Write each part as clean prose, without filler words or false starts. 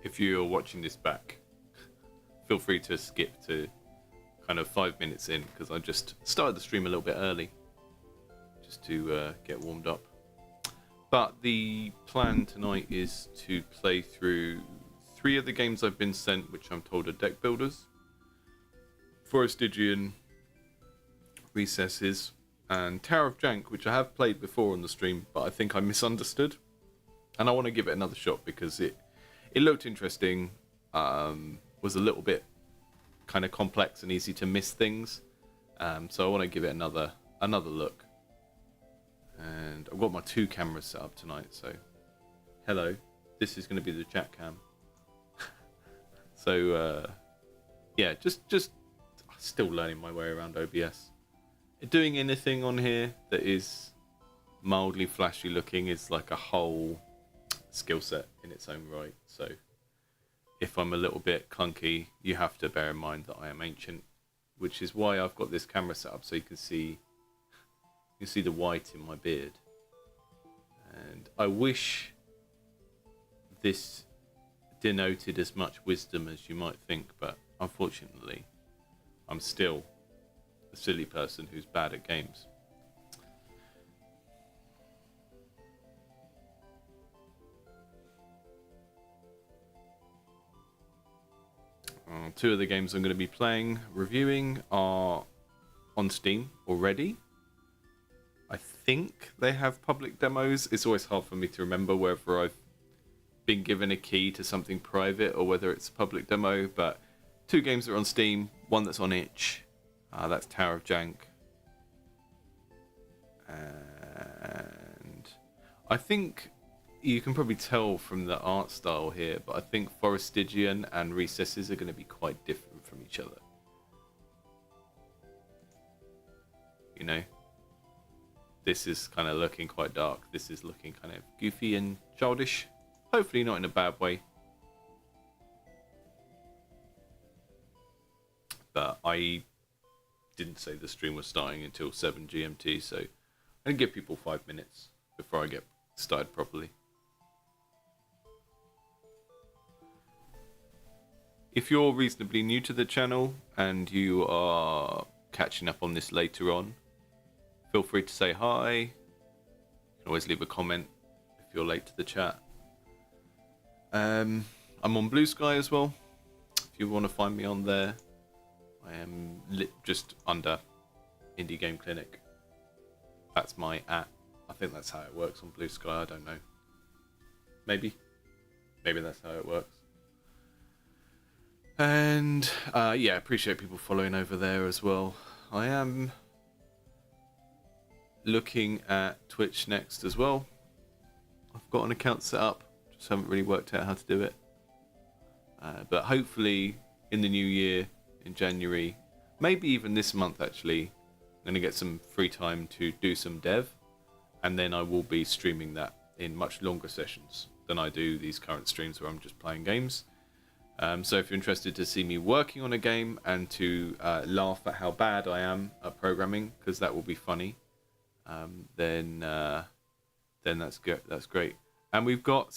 If you're watching this back, feel free to skip to kind of 5 minutes in, because I just started the stream a little bit early just to get warmed up. But the plan tonight is to play through 3 of the games I've been sent, which I'm told are Deckbuilders, Forestygian, Recesses, and Tower of Jank, which I have played before on the stream, but I think I misunderstood. And I want to give it another shot because it looked interesting, was a little bit kind of complex and easy to miss things. So I want to give it another look. And I've got my 2 cameras set up tonight, so hello, this is going to be the chat cam. So yeah, just still learning my way around OBS. Doing anything on here that is mildly flashy looking is like a whole skill set in its own right. So if I'm a little bit clunky, you have to bear in mind that I am ancient, which is why I've got this camera set up so you can see the white in my beard. And I wish this denoted as much wisdom as you might think, but unfortunately I'm still a silly person who's bad at games. 2 of the games I'm going to be reviewing are on Steam already. I think they have public demos. It's always hard for me to remember whether I've been given a key to something private or whether it's a public demo, but 2 games are on Steam, 1 that's on itch. That's Tower of Jank. And I think you can probably tell from the art style here, but I think Forestygian and Recesses are going to be quite different from each other. You know? This is kind of looking quite dark. This is looking kind of goofy and childish. Hopefully not in a bad way. But I didn't say the stream was starting until 7 GMT, so I'm going to give people 5 minutes before I get started properly. If you're reasonably new to the channel and you are catching up on this later on, feel free to say hi. You can always leave a comment if you're late to the chat. I'm on Blue Sky as well. If you want to find me on there, I am just under Indie Game Clinic. That's my @. I think that's how it works on Blue Sky. I don't know. Maybe that's how it works. And yeah, appreciate people following over there as well. I am looking at Twitch next as well. I've got an account set up, just haven't really worked out how to do it. But hopefully in the new year, in January, maybe even this month actually, I'm going to get some free time to do some dev, and then I will be streaming that in much longer sessions than I do these current streams where I'm just playing games. So if you're interested to see me working on a game and to laugh at how bad I am at programming, because that will be funny, then that's good. That's great. And we've got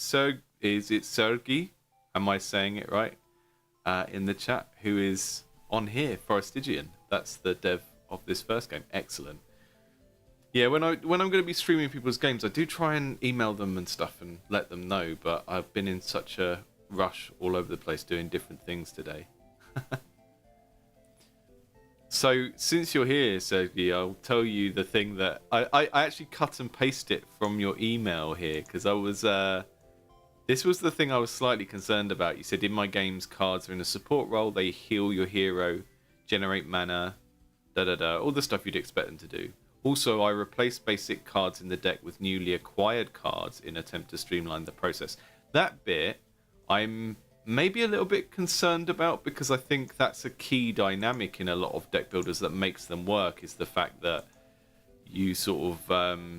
is it Sergey? Am I saying it right? In the chat, who is on here, Forestygian. That's the dev of this first game. Excellent. Yeah, when I'm going to be streaming people's games, I do try and email them and stuff and let them know, but I've been in such a rush all over the place doing different things today. So since you're here, Sergey, I'll tell you the thing that I actually cut and paste it from your email here, because I was This was the thing I was slightly concerned about. You said in my games, cards are in a support role. They heal your hero, generate mana, all the stuff you'd expect them to do. Also, I replaced basic cards in the deck with newly acquired cards in attempt to streamline the process. That bit, I'm maybe a little bit concerned about because I think that's a key dynamic in a lot of deck builders that makes them work, is the fact that you sort of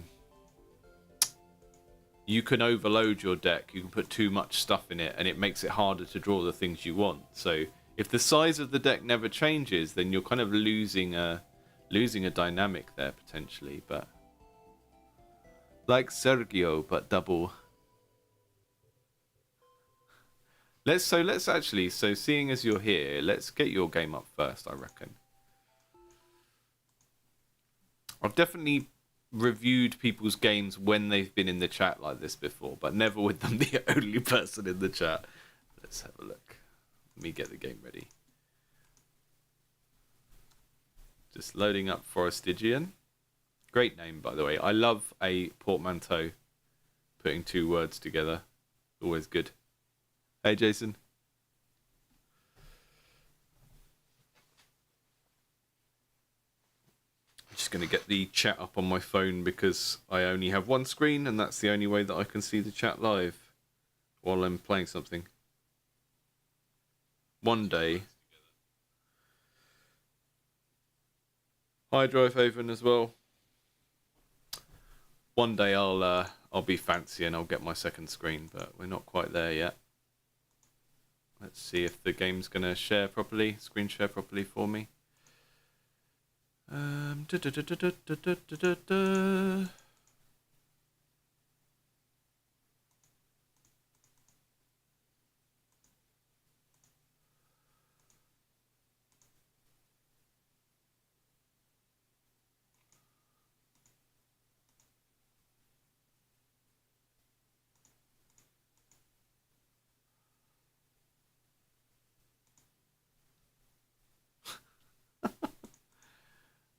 you can overload your deck. You can put too much stuff in it, and it makes it harder to draw the things you want. So if the size of the deck never changes, then you're kind of losing a dynamic there potentially. But like Sergio, but double. Let's actually, seeing as you're here, let's get your game up first, I reckon. I've definitely reviewed people's games when they've been in the chat like this before, but never with them the only person in the chat. Let's have a look. Let me get the game ready. Just loading up Forestygian. Great name, by the way. I love a portmanteau. Putting two words together. Always good. Hey, Jason. I'm just going to get the chat up on my phone because I only have one screen and that's the only way that I can see the chat live while I'm playing something. One day. Hi, Drive Haven as well. One day I'll be fancy and I'll get my second screen, but we're not quite there yet. Let's see if the game's going to share properly, screen share properly for me.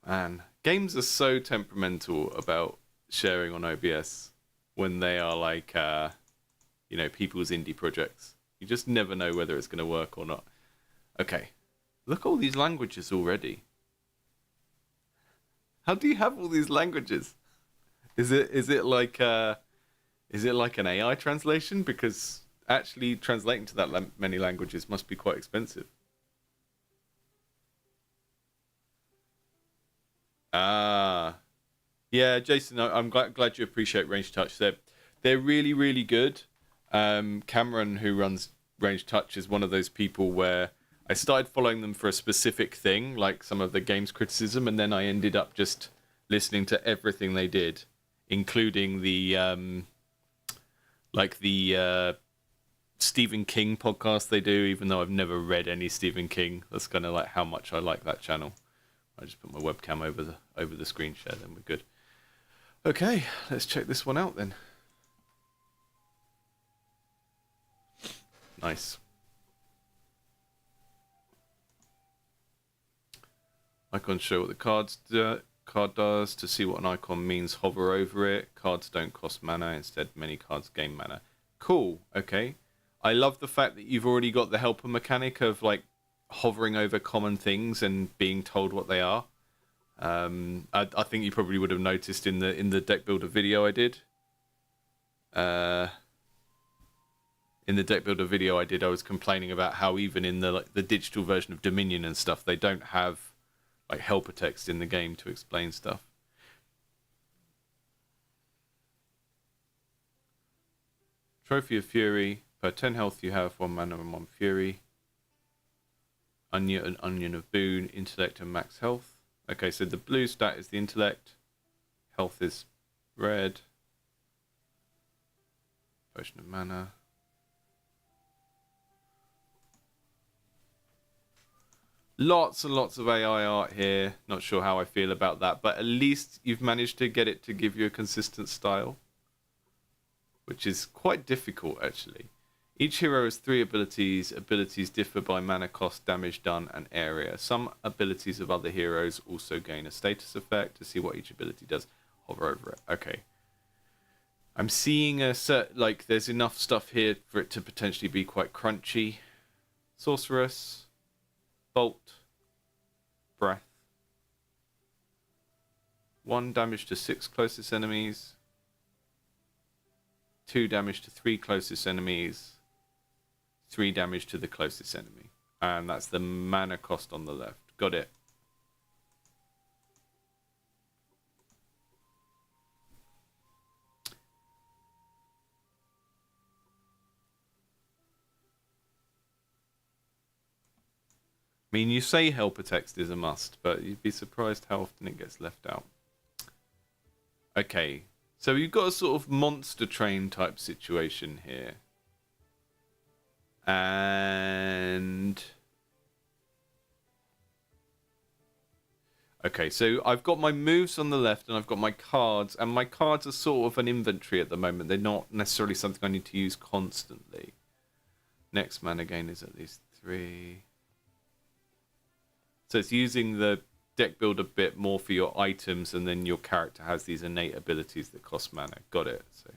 Man, games are so temperamental about sharing on OBS when they are like, people's indie projects. You just never know whether it's going to work or not. Okay, look at all these languages already. How do you have all these languages? Is it like an AI translation? Because actually translating to that many languages must be quite expensive. Ah, yeah, Jason, I'm glad you appreciate Range Touch. They're really, really good. Cameron, who runs Range Touch, is one of those people where I started following them for a specific thing, like some of the games criticism, and then I ended up just listening to everything they did, including the Stephen King podcast they do, even though I've never read any Stephen King. That's kind of like how much I like that channel. I just put my webcam over the screen share, then we're good. Okay, let's check this one out then. Nice. Icons show what the card does. To see what an icon means, hover over it. Cards don't cost mana. Instead, many cards gain mana. Cool. Okay. I love the fact that you've already got the helper mechanic of like hovering over common things and being told what they are. I think you probably would have noticed in the deck builder video I did. In the deck builder video I did, I was complaining about how even in the digital version of Dominion and stuff, they don't have like helper text in the game to explain stuff. Trophy of Fury. Per 10 health you have 1 mana and 1 fury. Onion of Boon, intellect and max health. Okay, so the blue stat is the intellect. Health is red. Potion of mana. Lots and lots of AI art here. Not sure how I feel about that, but at least you've managed to get it to give you a consistent style, which is quite difficult actually. Each hero has 3 abilities. Abilities differ by mana cost, damage done, and area. Some abilities of other heroes also gain a status effect. To see what each ability does, hover over it. Okay. I'm seeing like there's enough stuff here for it to potentially be quite crunchy. Sorceress, Bolt, Breath. 1 damage to 6 closest enemies. 2 damage to 3 closest enemies. 3 damage to the closest enemy. And that's the mana cost on the left. Got it. I mean, you say helper text is a must, but you'd be surprised how often it gets left out. Okay, so you've got a sort of monster train type situation here. And... okay, so I've got my moves on the left and I've got my cards, and my cards are sort of an inventory at the moment. They're not necessarily something I need to use constantly. Next mana gain is at least 3. So it's using the deck builder bit more for your items, and then your character has these innate abilities that cost mana. Got it. So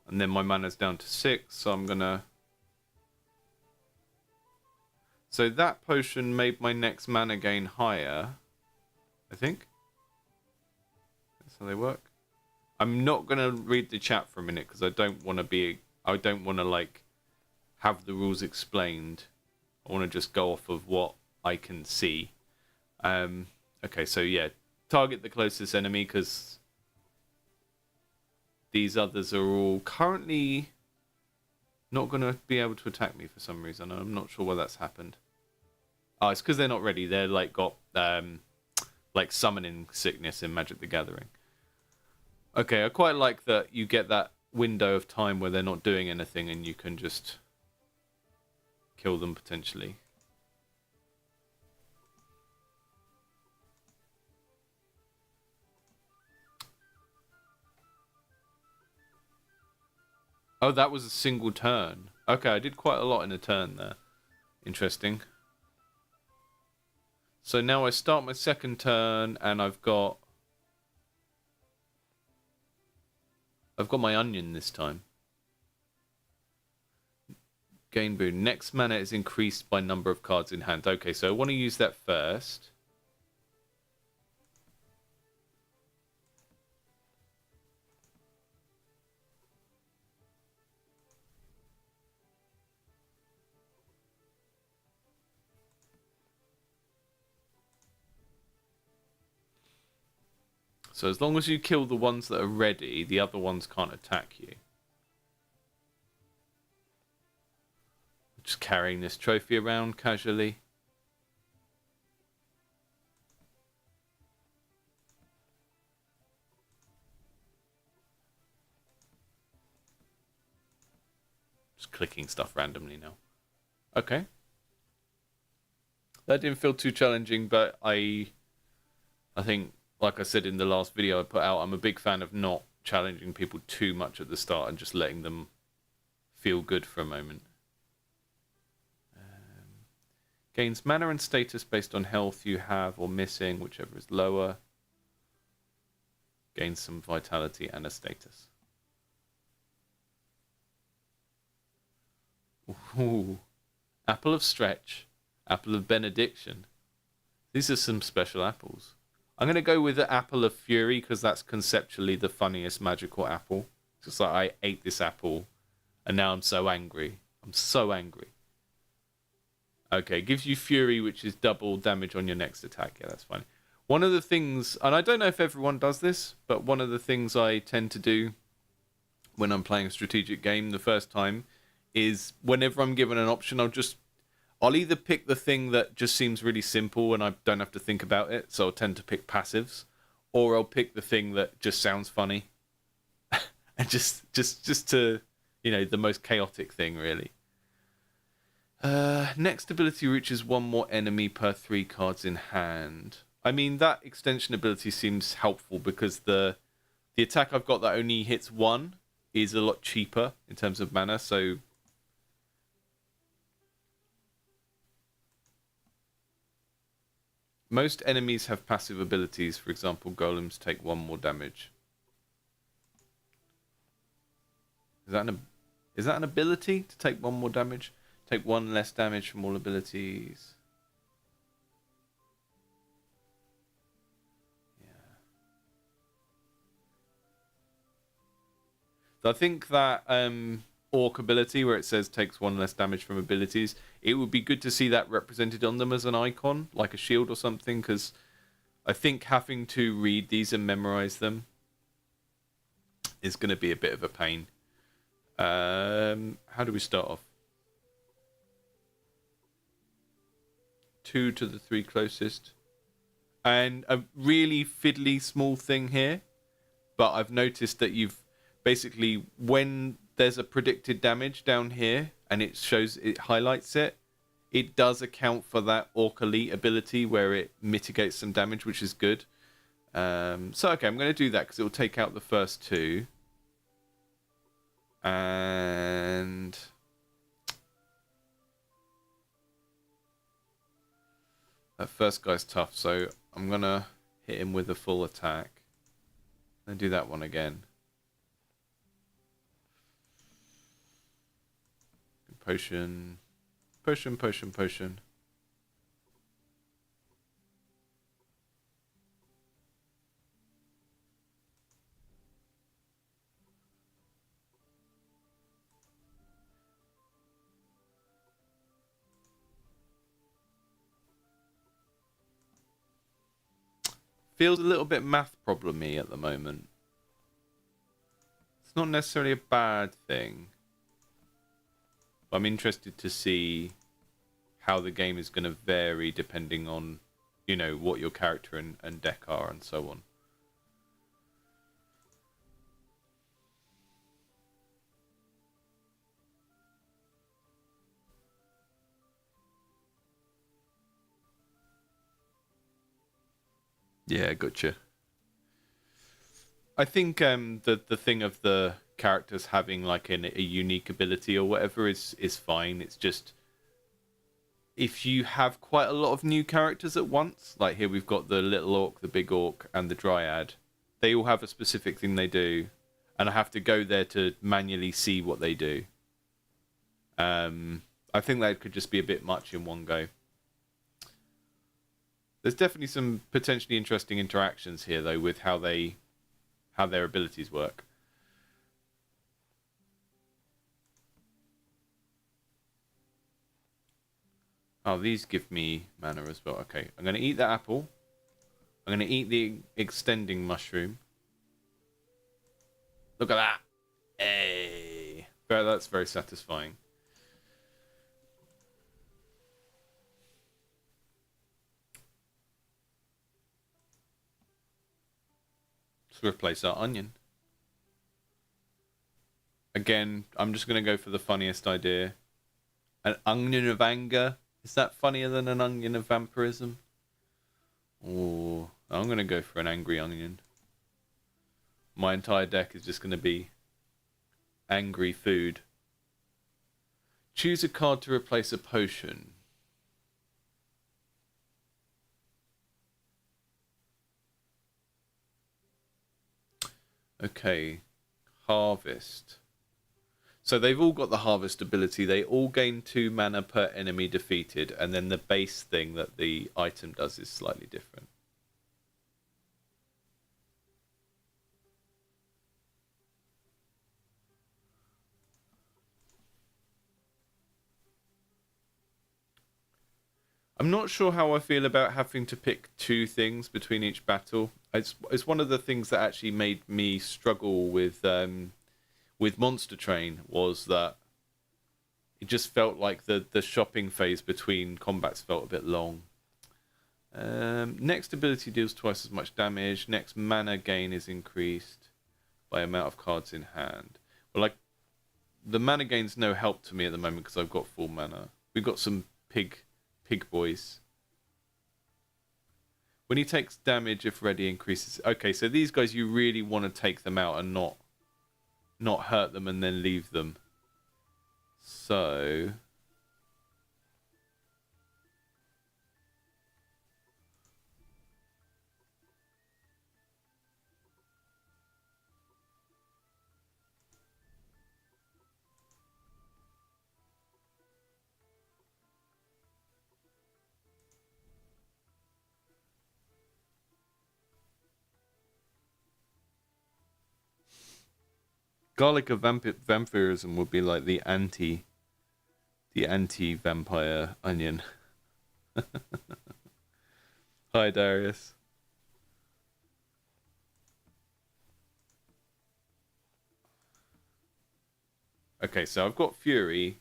and then my mana's down to 6, so I'm gonna... so that potion made my next mana gain higher, I think. That's how they work. I'm not gonna read the chat for a minute because I don't want to like have the rules explained. I want to just go off of what I can see. Okay, so yeah, target the closest enemy because these others are all currently not going to be able to attack me for some reason. I'm not sure why that's happened. Oh, it's because they're not ready. They're like got like summoning sickness in Magic the Gathering. Okay, I quite like that you get that window of time where they're not doing anything and you can just kill them potentially. Oh, that was a single turn. Okay, I did quite a lot in a turn there. Interesting. So now I start my second turn and I've got my onion this time. Gain boon. Next mana is increased by number of cards in hand. Okay, so I want to use that first. So as long as you kill the ones that are ready, the other ones can't attack you. Just carrying this trophy around casually. Just clicking stuff randomly now. Okay. That didn't feel too challenging, but I think, like I said in the last video I put out, I'm a big fan of not challenging people too much at the start and just letting them feel good for a moment. Gains mana and status based on health you have or missing, whichever is lower. Gains some vitality and a status. Ooh. Apple of Stretch. Apple of Benediction. These are some special apples. I'm going to go with the Apple of Fury because that's conceptually the funniest magical apple. It's just like I ate this apple and now I'm so angry. I'm so angry. Okay, gives you Fury, which is double damage on your next attack. Yeah, that's fine. One of the things, and I don't know if everyone does this, but one of the things I tend to do when I'm playing a strategic game the first time is whenever I'm given an option, I'll either pick the thing that just seems really simple and I don't have to think about it, so I'll tend to pick passives, or I'll pick the thing that just sounds funny, and just to, you know, the most chaotic thing really. Next ability reaches one more enemy per 3 cards in hand. I mean, that extension ability seems helpful because the attack I've got that only hits 1 is a lot cheaper in terms of mana, so Most enemies have passive abilities. For example, golems take 1 more damage. Is that an ability to take 1 more damage? Take 1 less damage from all abilities. Yeah. So I think that orc ability where it says takes 1 less damage from abilities, it would be good to see that represented on them as an icon, like a shield or something, because I think having to read these and memorize them is going to be a bit of a pain. How do we start off? 2 to the 3 closest. And a really fiddly small thing here, but I've noticed that you've basically, when there's a predicted damage down here and it highlights it, it does account for that Orc Elite ability where it mitigates some damage, which is good. So okay, I'm going to do that because it will take out the first 2. And that first guy's tough, so I'm going to hit him with a full attack. And do that one again. Potion. Potion, potion, potion. Feels a little bit math problem-y at the moment. It's not necessarily a bad thing. But I'm interested to see how the game is going to vary depending on, you know, what your character and deck are and so on. Yeah, gotcha. I think the thing of the characters having like a unique ability or whatever is fine. It's just if you have quite a lot of new characters at once, like here we've got the little orc, the big orc, and the dryad. They all have a specific thing they do, and I have to go there to manually see what they do. I think that could just be a bit much in one go. There's definitely some potentially interesting interactions here, though, with how their abilities work. Oh, these give me mana as well. Okay, I'm going to eat that apple. I'm going to eat the extending mushroom. Look at that. Hey. That's very satisfying. Replace our onion. Again, I'm just going to go for the funniest idea. An onion of anger. Is that funnier than an onion of vampirism? Oh, I'm going to go for an angry onion. My entire deck is just going to be angry food. Choose a card to replace a potion. Okay, harvest. So they've all got the harvest ability. They all gain 2 mana per enemy defeated, and then the base thing that the item does is slightly different. I'm not sure how I feel about having to pick 2 things between each battle. It's one of the things that actually made me struggle with Monster Train, was that it just felt like the shopping phase between combats felt a bit long. Next ability deals twice as much damage. Next mana gain is increased by amount of cards in hand. Well, like the mana gain's no help to me at the moment because I've got full mana. We've got some pig boys. When he takes damage, if ready, increases. Okay, so these guys you really want to take them out and not hurt them and then leave them. So, Garlic of vampirism would be like the anti-vampire onion. Hi, Darius. Okay, so I've got Fury.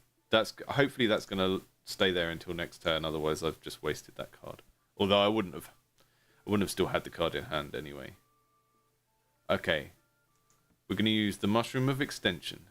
Hopefully that's gonna stay there until next turn. Otherwise, I've just wasted that card. Although I wouldn't have still had the card in hand anyway. Okay, we're gonna use the Mushroom of Extension.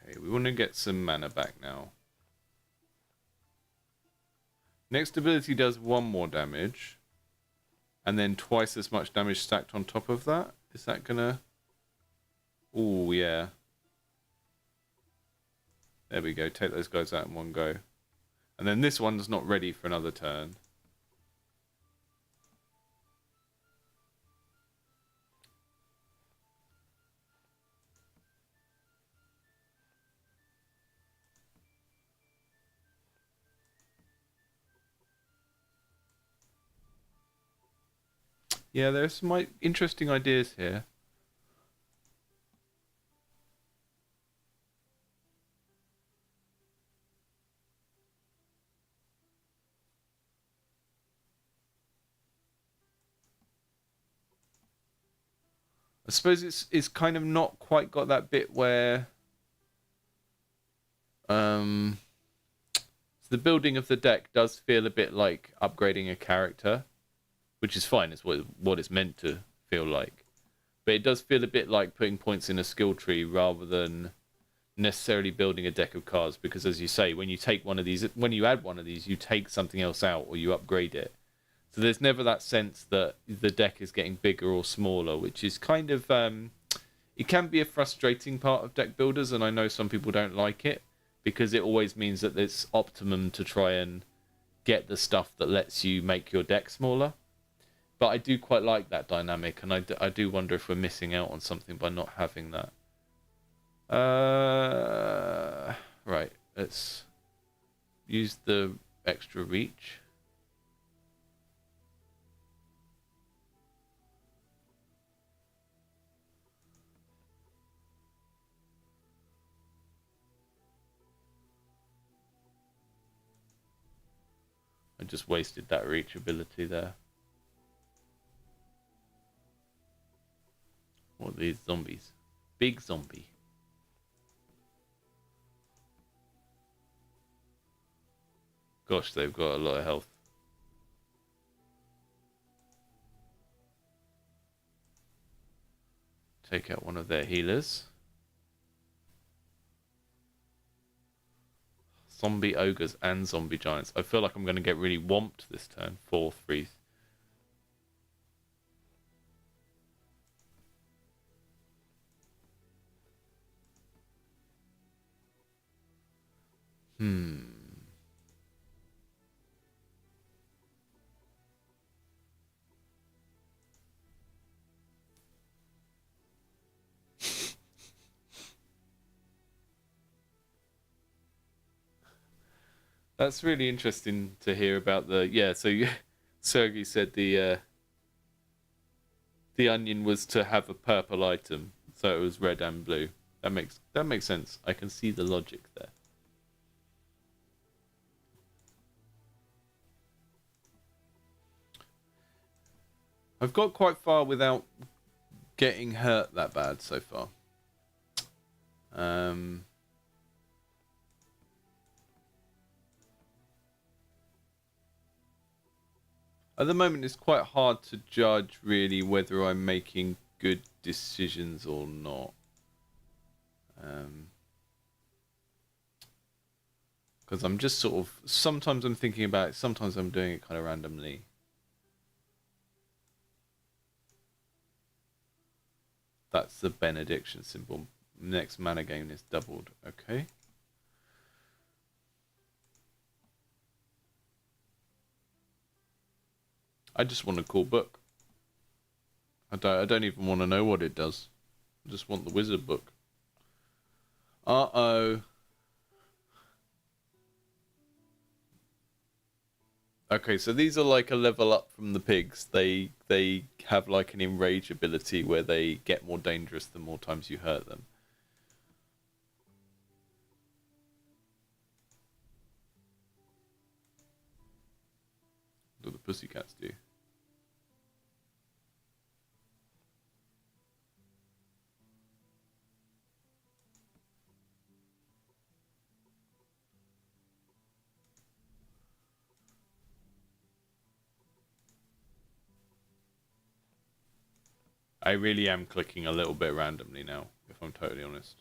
Okay, we want to get some mana back now. Next ability does 1 more damage. And then twice as much damage stacked on top of that. Is that gonna... Oh, yeah. There we go. Take those guys out in one go. And then this one's not ready for another turn. Yeah, there's some interesting ideas here. I suppose it's kind of not quite got that bit where so the building of the deck does feel a bit like upgrading a character, which is fine. It's what it's meant to feel like. But it does feel a bit like putting points in a skill tree rather than necessarily building a deck of cards, because as you say, when you take one of these, when you add one of these, you take something else out or you upgrade it. So there's never that sense that the deck is getting bigger or smaller, which is kind of it can be a frustrating part of deck builders, and I know some people don't like it because it always means that it's optimum to try and get the stuff that lets you make your deck smaller. But I do quite like that dynamic, and I do wonder if we're missing out on something by not having that. Right, let's use the extra reach. I just wasted that reach ability there. What are these zombies? Big zombie. Gosh, they've got a lot of health. Take out one of their healers. Zombie ogres and zombie giants. I feel like I'm going to get really whomped this turn. 4-3. That's really interesting to hear about the... Yeah, so Sergey said the onion was to have a purple item, so it was red and blue. That makes sense. I can see the logic there. I've got quite far without getting hurt that bad so far. At the moment, it's quite hard to judge really whether I'm making good decisions or not. Because I'm just sort of, sometimes I'm thinking about it, sometimes I'm doing it kind of randomly. That's the benediction symbol. Next mana gain is doubled. Okay. I just want a cool book. I don't even want to know what it does. I just want the wizard book. Uh-oh. Okay, so these are like a level up from the pigs. They have like an enrage ability where they get more dangerous the more times you hurt them. What do the pussycats do? I really am clicking a little bit randomly now, if I'm totally honest.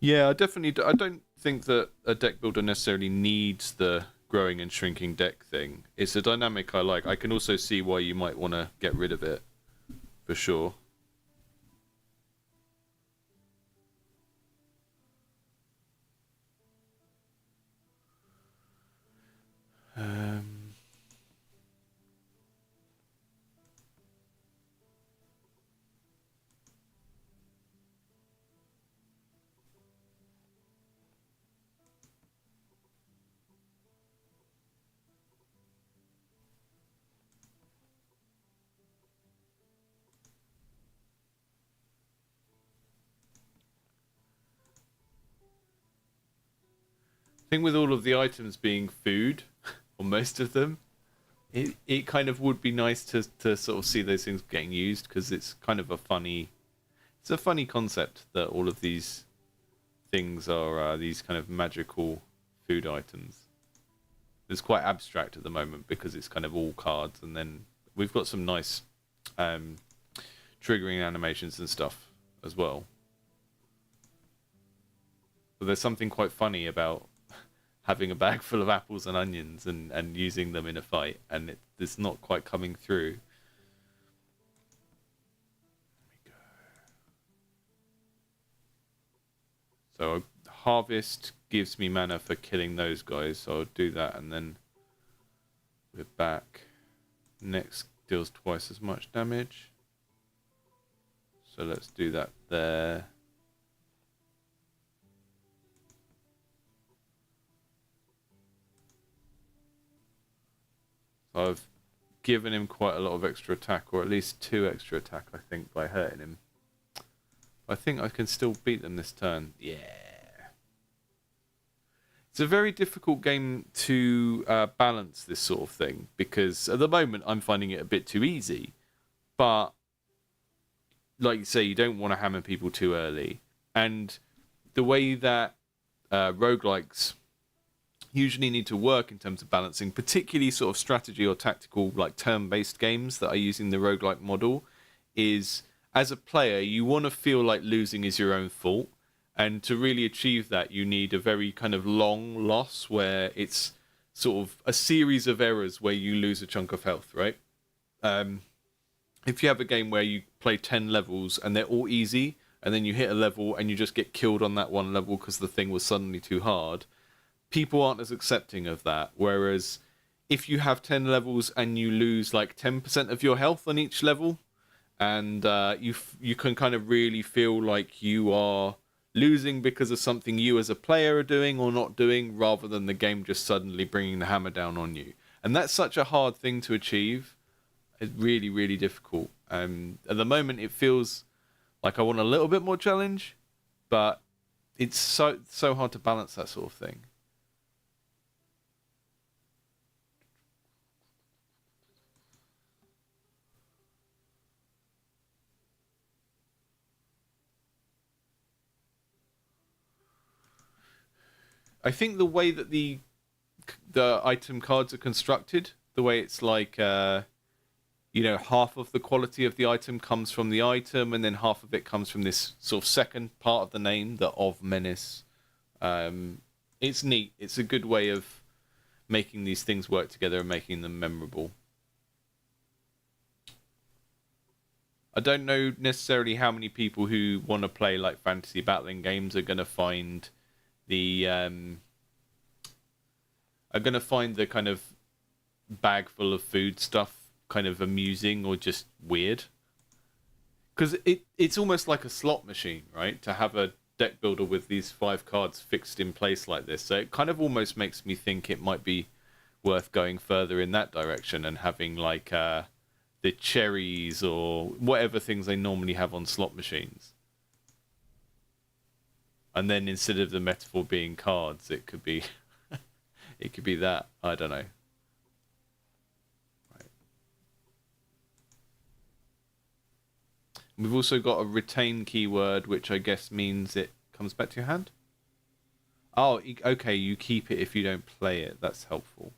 Yeah, I definitely. I don't think that a deck builder necessarily needs the growing and shrinking deck thing. It's a dynamic I like. I can also see why you might want to get rid of it, for sure. Um, I think with all of the items being food, or most of them, it kind of would be nice to sort of see those things getting used because it's kind of a funny, it's a funny concept that all of these things are these kind of magical food items. It's quite abstract at the moment because it's kind of all cards, and then we've got some nice um, triggering animations and stuff as well. But there's something quite funny about having a bag full of apples and onions and using them in a fight, and it's not quite coming through. So harvest gives me mana for killing those guys, so I'll do that, and then we're back. Next deals twice as much damage. So let's do that there. So I've given him quite a lot of extra attack, or at least 2 extra attack, I think, by hurting him. I think I can still beat them this turn. Yeah. It's a very difficult game to balance this sort of thing because at the moment I'm finding it a bit too easy. But like you say, you don't want to hammer people too early. And the way that roguelikes usually need to work in terms of balancing, particularly sort of strategy or tactical, like turn-based games that are using the roguelike model, is as a player, you want to feel like losing is your own fault. And to really achieve that, you need a very kind of long loss where it's sort of a series of errors where you lose a chunk of health, right? If you have a game where you play 10 levels and they're all easy, and then you hit a level and you just get killed on that one level because the thing was suddenly too hard, people aren't as accepting of that. Whereas if you have 10 levels and you lose like 10% of your health on each level, and you can kind of really feel like you are losing because of something you as a player are doing or not doing, rather than the game just suddenly bringing the hammer down on you. And that's such a hard thing to achieve. It's really, really difficult. At the moment, it feels like I want a little bit more challenge, but it's so hard to balance that sort of thing. I think the way that the item cards are constructed, the way it's like half of the quality of the item comes from the item, and then half of it comes from this sort of second part of the name, the of menace. It's neat. It's a good way of making these things work together and making them memorable. I don't know necessarily how many people who want to play like fantasy battling games are going to find the kind of bag full of food stuff kind of amusing or just weird, because it's almost like a slot machine, right? To have a deck builder with these 5 cards fixed in place like this, so it kind of almost makes me think it might be worth going further in that direction and having like the cherries or whatever things they normally have on slot machines, and then instead of the metaphor being cards, it could be it could be that. I don't know. We've also got a retain keyword, which I guess means it comes back to your hand. Oh, okay, you keep it if you don't play it. That's helpful.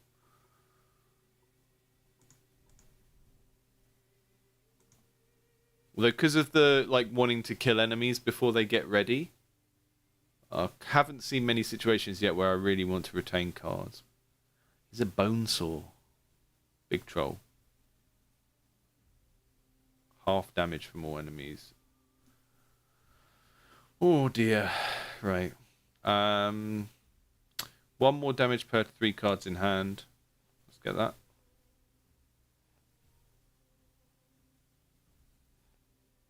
Although, because of the wanting to kill enemies before they get ready, I haven't seen many situations yet where I really want to retain cards. He's a bone saw. Big troll. Half damage from all enemies. Oh dear. Right. 1 more damage per 3 cards in hand. Let's get that.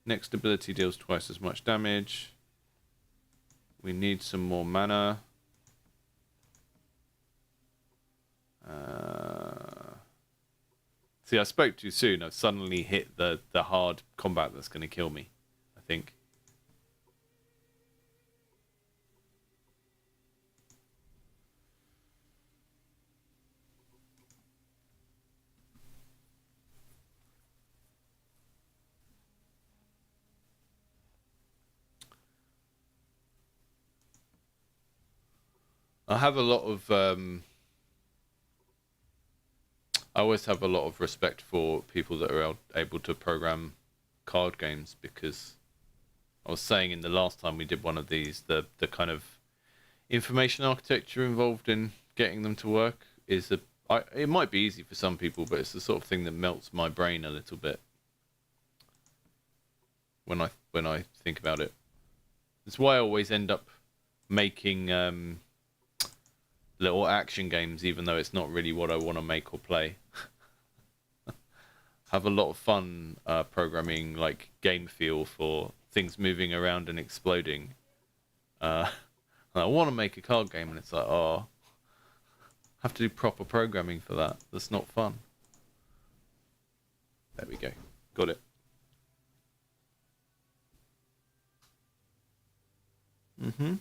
Next ability deals twice as much damage. We need some more mana. See, I spoke too soon. I've suddenly hit the hard combat that's going to kill me, I think. I have a lot of I always have a lot of respect for people that are able to program card games, because I was saying in the last time we did one of these, the kind of information architecture involved in getting them to work is it might be easy for some people, but it's the sort of thing that melts my brain a little bit when I think about it. It's why I always end up making little action games, even though it's not really what I want to make or play. Have a lot of fun programming like game feel for things moving around and exploding. I want to make a card game, and it's like, oh, I have to do proper programming for that. That's not fun. There we go. Got it. Mm-hmm.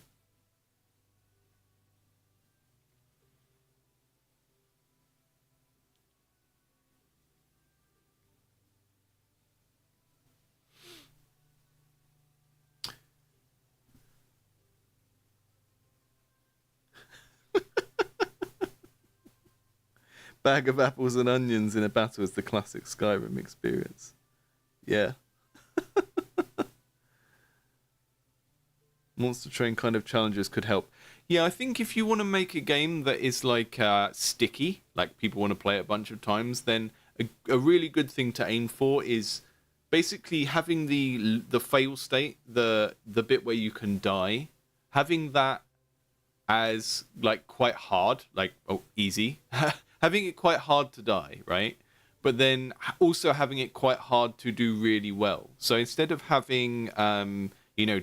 Bag of apples and onions in a battle is the classic Skyrim experience. Yeah. Monster Train kind of challenges could help. Yeah, I think if you want to make a game that is like sticky, like people want to play it a bunch of times, then a really good thing to aim for is basically having the fail state, the bit where you can die, having that as like quite hard, like easy, having it quite hard to die, right? But then also having it quite hard to do really well. So instead of having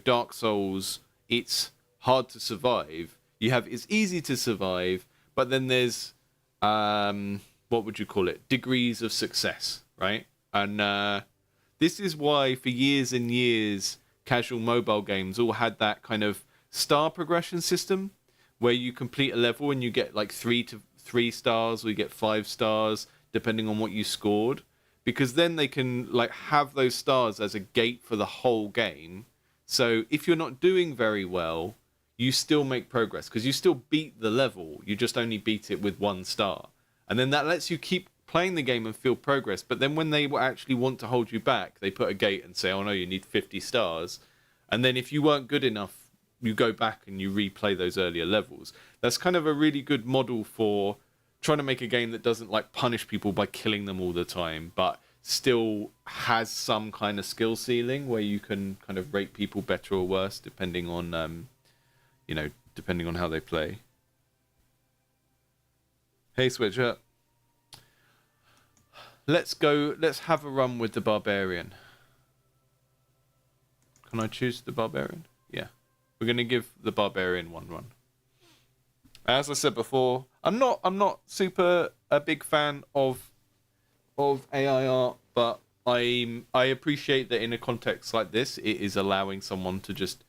Dark Souls, it's hard to survive. You have it's easy to survive, but then there's what would you call it? Degrees of success, right? And this is why for years and years casual mobile games all had that kind of star progression system where you complete a level and you get like 3 stars, or you get 5 stars depending on what you scored, because then they can like have those stars as a gate for the whole game. So if you're not doing very well, you still make progress because you still beat the level. You just only beat it with 1 star. And then that lets you keep playing the game and feel progress. But then when they actually want to hold you back, they put a gate and say, oh no, you need 50 stars. And then if you weren't good enough, you go back and you replay those earlier levels. That's kind of a really good model for trying to make a game that doesn't like punish people by killing them all the time, but still has some kind of skill ceiling where you can kind of rate people better or worse depending on, depending on how they play. Hey, Switcher. Let's have a run with the Barbarian. Can I choose the Barbarian? Yeah. We're going to give the Barbarian 1 run. As I said before, I'm not super a big fan of AI art, but I appreciate that in a context like this, it is allowing someone to just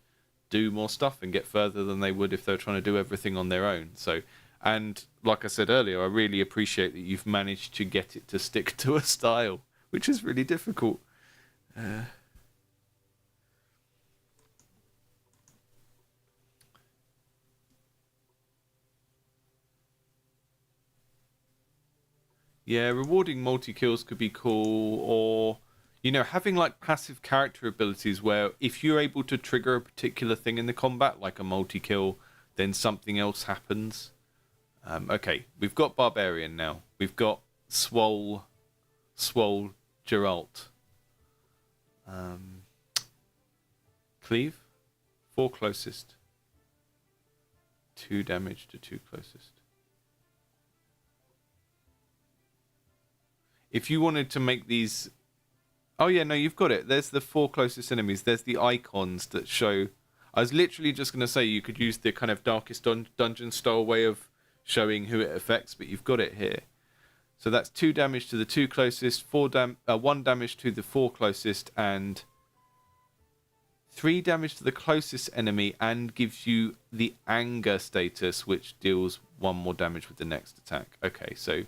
do more stuff and get further than they would if they were trying to do everything on their own. So, and like I said earlier, I really appreciate that you've managed to get it to stick to a style, which is really difficult. Yeah, rewarding multi-kills could be cool, or, having like passive character abilities where if you're able to trigger a particular thing in the combat, like a multi-kill, then something else happens. Okay, we've got Barbarian now. We've got Swole Geralt. Cleave, 4 closest. 2 damage to 2 closest. If you wanted to make these... Oh, yeah, no, you've got it. There's the 4 closest enemies. There's the icons that show... I was literally just going to say you could use the kind of Darkest Dungeon style way of showing who it affects, but you've got it here. So that's 2 damage to the 2 closest, 1 damage to the 4 closest, and 3 damage to the closest enemy, and gives you the anger status, which deals 1 more damage with the next attack. Okay, so...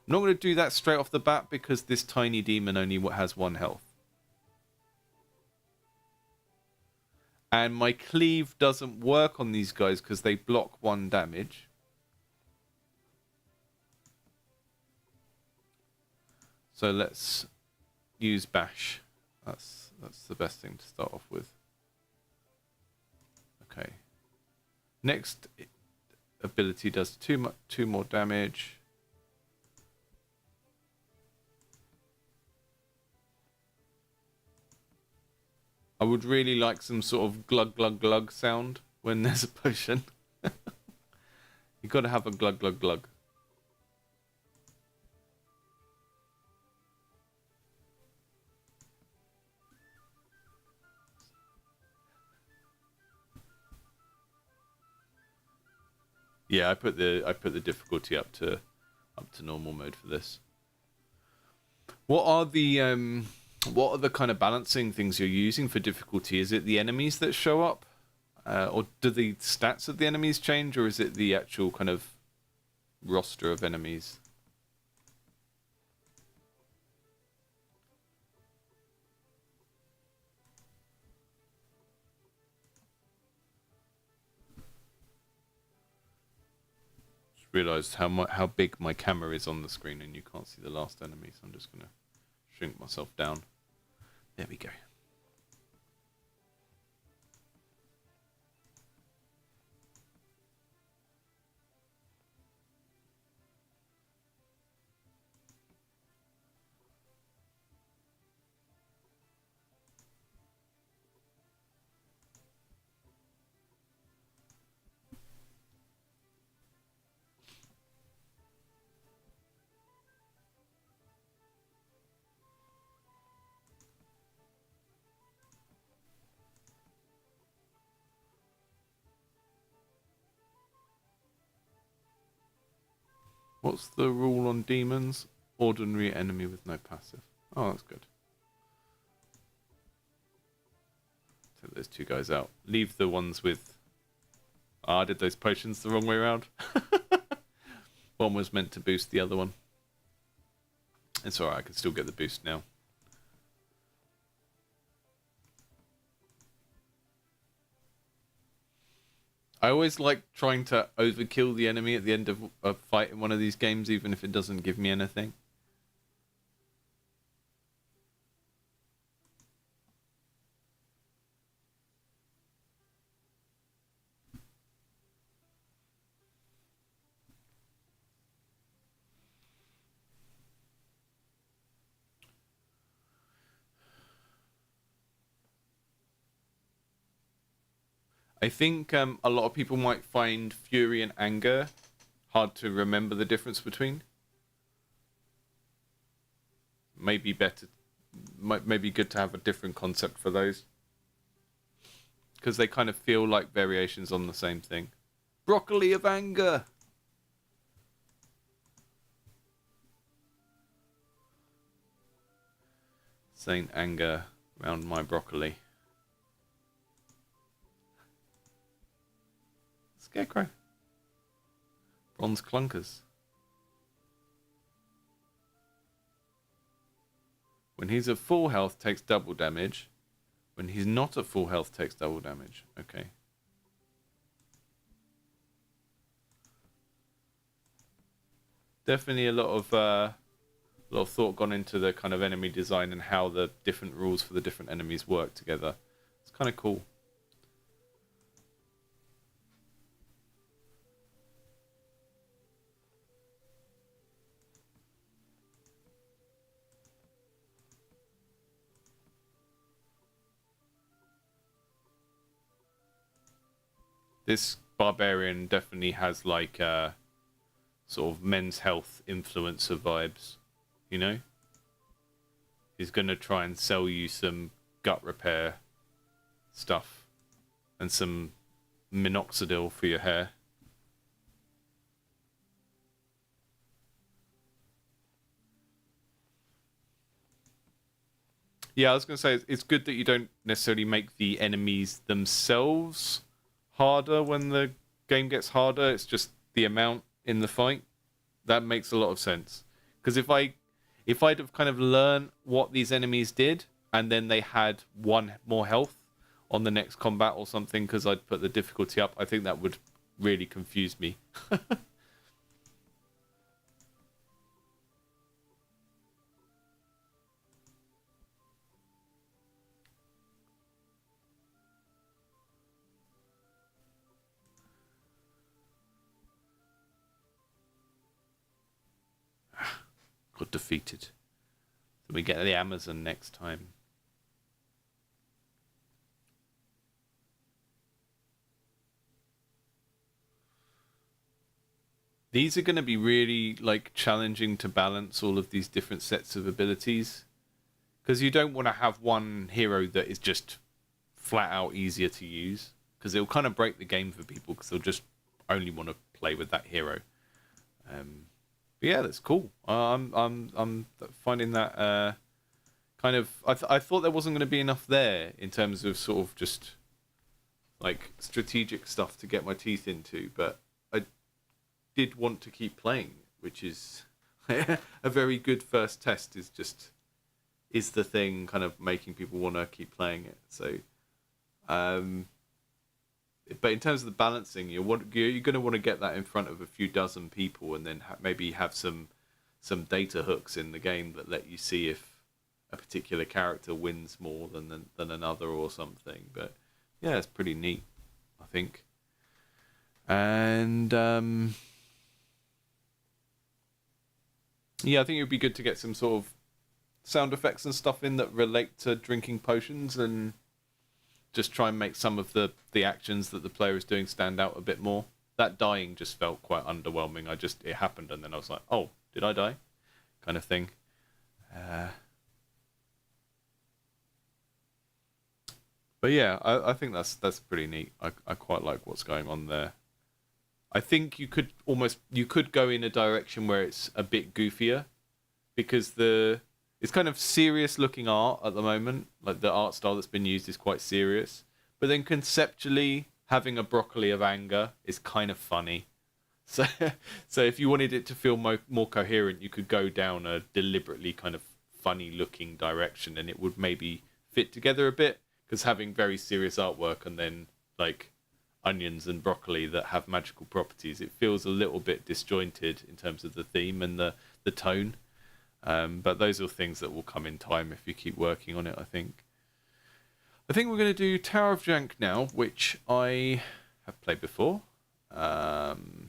I'm not going to do that straight off the bat because this tiny demon only has 1 health. And my cleave doesn't work on these guys because they block 1 damage. So let's use bash. That's the best thing to start off with. Okay. Next ability does 2 more damage. I would really like some sort of glug glug glug sound when there's a potion. You've got to have a glug glug glug. Yeah, I put the difficulty up to normal mode for this. What are the kind of balancing things you're using for difficulty? Is it the enemies that show up? Or do the stats of the enemies change? Or is it the actual kind of roster of enemies? Just realised how big my camera is on the screen and you can't see the last enemy. So I'm just going to shrink myself down. There we go. What's the rule on demons? Ordinary enemy with no passive. Oh, that's good. Take those 2 guys out. Leave the ones with... I did those potions the wrong way around. One was meant to boost the other one. It's alright, I can still get the boost now. I always like trying to overkill the enemy at the end of a fight in one of these games, even if it doesn't give me anything. I think a lot of people might find fury and anger hard to remember the difference between. Maybe better, maybe good to have a different concept for those, because they kind of feel like variations on the same thing. Broccoli of anger. Saint anger around my broccoli. Scarecrow. Bronze clunkers. When he's at full health, takes double damage. When he's not at full health, takes double damage. Okay. Definitely a lot of thought gone into the kind of enemy design and how the different rules for the different enemies work together. It's kind of cool. This barbarian definitely has like sort of Men's Health influencer vibes, you know? He's going to try and sell you some gut repair stuff and some minoxidil for your hair. Yeah, I was going to say, it's good that you don't necessarily make the enemies themselves harder when the game gets harder. It's just the amount in the fight. That makes a lot of sense. Because if I'd have kind of learned what these enemies did, and then they had one more health on the next combat or something, because I'd put the difficulty up, I think that would really confuse me. Got defeated. So we get the Amazon next time. These are going to be really like challenging to balance all of these different sets of abilities, because you don't want to have one hero that is just flat out easier to use, because it'll kind of break the game for people, because they'll just only want to play with that hero. But yeah, that's cool. I'm finding that kind of. I thought there wasn't going to be enough there in terms of sort of just like strategic stuff to get my teeth into, but I did want to keep playing, which is a very good first test. Is the thing kind of making people want to keep playing it. So, but in terms of the balancing, you're going to want to get that in front of a few dozen people, and then maybe have some data hooks in the game that let you see if a particular character wins more than another or something. But yeah, it's pretty neat, I think. And yeah, I think it would be good to get some sort of sound effects and stuff in that relate to drinking potions, and just try and make some of the actions that the player is doing stand out a bit more. That dying just felt quite underwhelming. It happened, and then I was like, oh, did I die? Kind of thing. But yeah, I think that's pretty neat. I quite like what's going on there. I think you could go in a direction where it's a bit goofier, because it's kind of serious looking art at the moment. Like the art style that's been used is quite serious. But then conceptually, having a broccoli of anger is kind of funny. So if you wanted it to feel more coherent, you could go down a deliberately kind of funny looking direction, and it would maybe fit together a bit. Because having very serious artwork and then like onions and broccoli that have magical properties. It feels a little bit disjointed in terms of the theme and the tone. But those are things that will come in time if you keep working on it, I think. I think we're going to do Tower of Jank now, which I have played before. Let me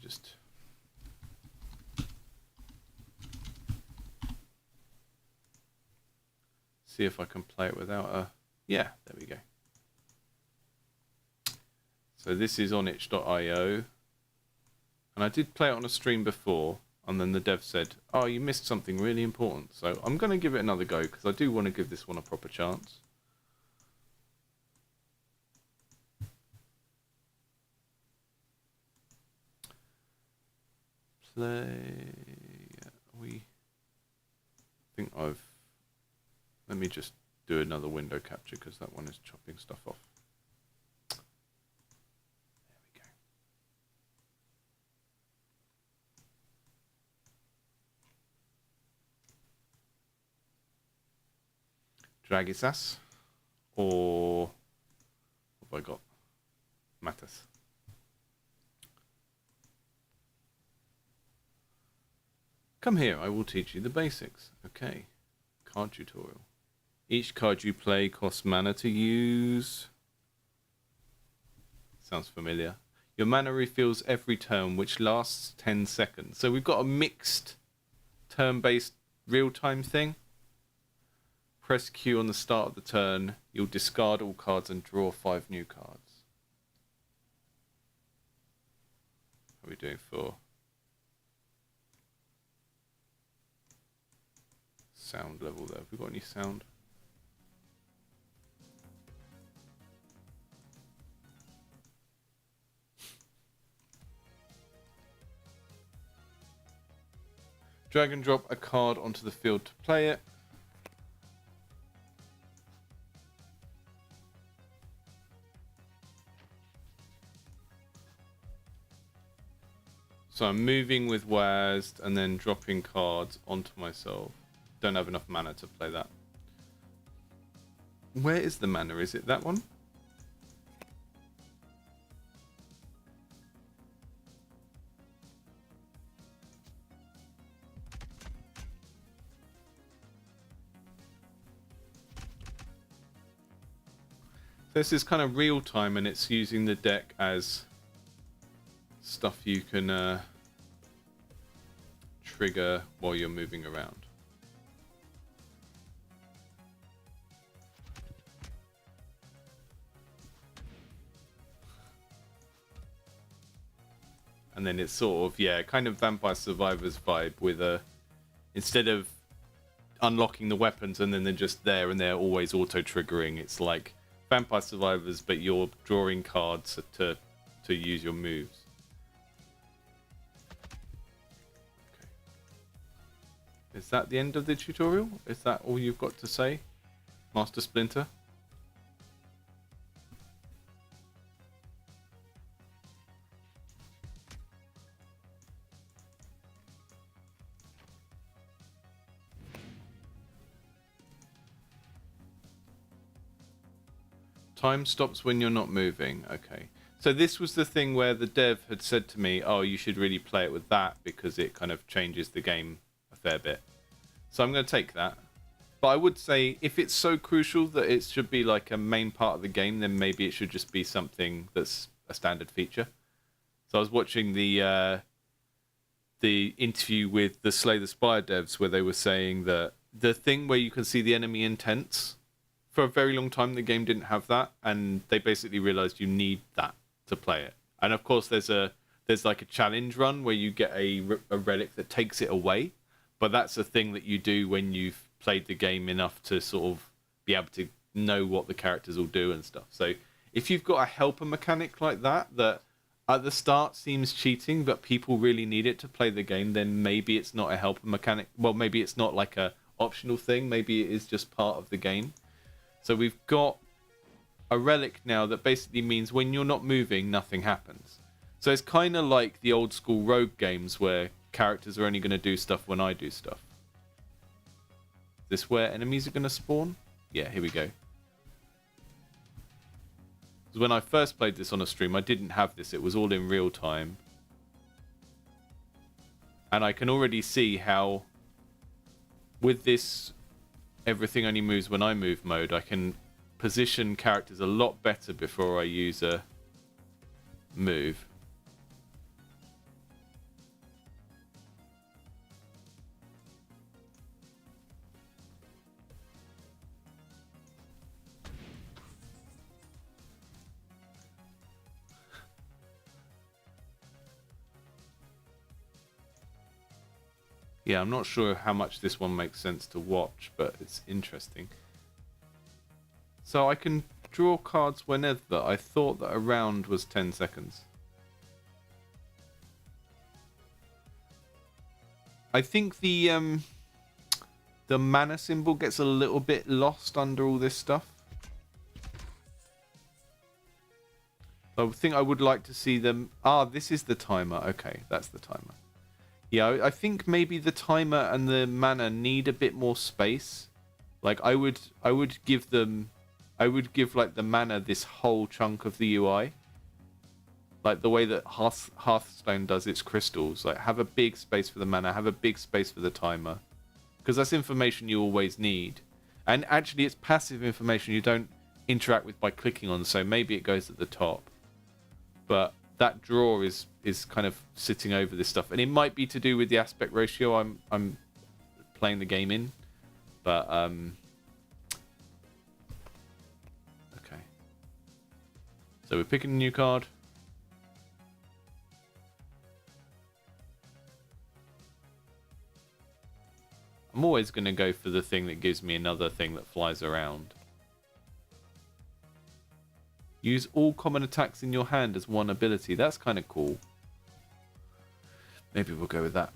just... see if I can play it without a... Yeah, there we go. So this is on itch.io. And I did play it on a stream before, and then the dev said, oh, you missed something really important. So I'm going to give it another go, because I do want to give this one a proper chance. Play... I think I've... Let me just do another window capture, because that one is chopping stuff off. Dragisas, or what have I got? Matas. Come here, I will teach you the basics. Okay, card tutorial. Each card you play costs mana to use. Sounds familiar. Your mana refills every turn, which lasts 10 seconds. So we've got a mixed turn-based real-time thing. Press Q on the start of the turn. You'll discard all cards and draw 5 new cards. What are we doing for sound level there? Have we got any sound? Drag and drop a card onto the field to play it. So I'm moving with WASD and then dropping cards onto myself. Don't have enough mana to play that. Where is the mana? Is it that one? This is kind of real time, and it's using the deck as stuff you can trigger while you're moving around. And then it's sort of, yeah, kind of Vampire Survivors vibe with a, instead of unlocking the weapons and then they're just there and they're always auto triggering, it's like Vampire Survivors, but you're drawing cards to use your moves. Is that the end of the tutorial? Is that all you've got to say, Master Splinter? Time stops when you're not moving. Okay. So this was the thing where the dev had said to me, oh, you should really play it with that because it kind of changes the game a fair bit. So I'm going to take that. But I would say if it's so crucial that it should be like a main part of the game, then maybe it should just be something that's a standard feature. So I was watching the interview with the Slay the Spire devs where they were saying that the thing where you can see the enemy intents, for a very long time the game didn't have that, and they basically realized you need that to play it. And of course there's like a challenge run where you get a relic that takes it away, but that's a thing that you do when you've played the game enough to sort of be able to know what the characters will do and stuff. So if you've got a helper mechanic like that at the start seems cheating, but people really need it to play the game, then maybe it's not a helper mechanic. Well, maybe it's not like a optional thing. Maybe it is just part of the game. So we've got a relic now that basically means when you're not moving, nothing happens. So it's kind of like the old school rogue games where characters are only going to do stuff when I do stuff. Is this where enemies are going to spawn? Yeah, here we go. Because when I first played this on a stream, I didn't have this. It was all in real time. And I can already see how, with this everything only moves when I move mode, I can position characters a lot better before I use a move. Yeah, I'm not sure how much this one makes sense to watch, but it's interesting. So I can draw cards whenever. I thought that a round was 10 seconds. I think the mana symbol gets a little bit lost under all this stuff. I think I would like to see them... Ah, this is the timer. Okay, that's the timer. Yeah, I think maybe the timer and the mana need a bit more space. Like I would give them, I would give like the mana this whole chunk of the UI. Like the way that Hearthstone does its crystals. Like have a big space for the mana, have a big space for the timer, because that's information you always need. And actually, it's passive information you don't interact with by clicking on. So maybe it goes at the top, but that draw is kind of sitting over this stuff, and it might be to do with the aspect ratio I'm playing the game in, but okay. So we're picking a new card. I'm always going to go for the thing that gives me another thing that flies around. Use all common attacks in your hand as one ability. That's kind of cool. Maybe we'll go with that.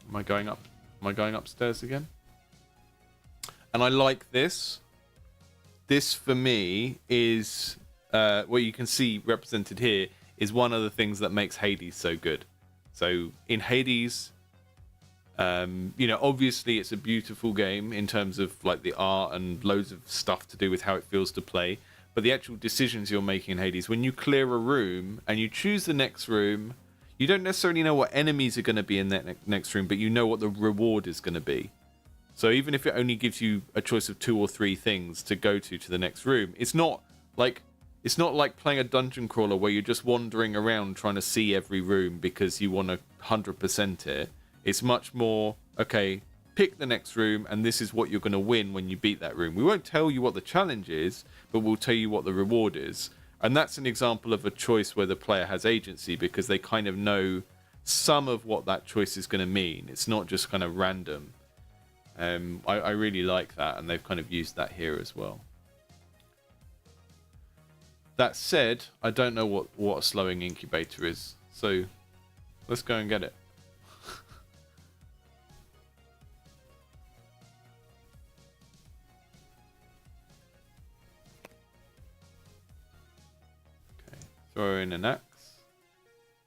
Am I going up? Am I going upstairs again? And I like this. This for me is what you can see represented here is one of the things that makes Hades so good. So in Hades, you know, obviously it's a beautiful game in terms of like the art and loads of stuff to do with how it feels to play. But the actual decisions you're making in Hades, when you clear a room and you choose the next room, you don't necessarily know what enemies are going to be in that next room, but you know what the reward is going to be. So even if it only gives you a choice of 2 or 3 things to go to the next room, it's not like playing a dungeon crawler where you're just wandering around trying to see every room because you want to 100% it. It's much more, okay, pick the next room and this is what you're going to win when you beat that room. We won't tell you what the challenge is, but we'll tell you what the reward is. And that's an example of a choice where the player has agency because they kind of know some of what that choice is going to mean. It's not just kind of random. I really like that, and they've kind of used that here as well. That said, I don't know what a slowing incubator is, so let's go and get it. Okay, throw in an axe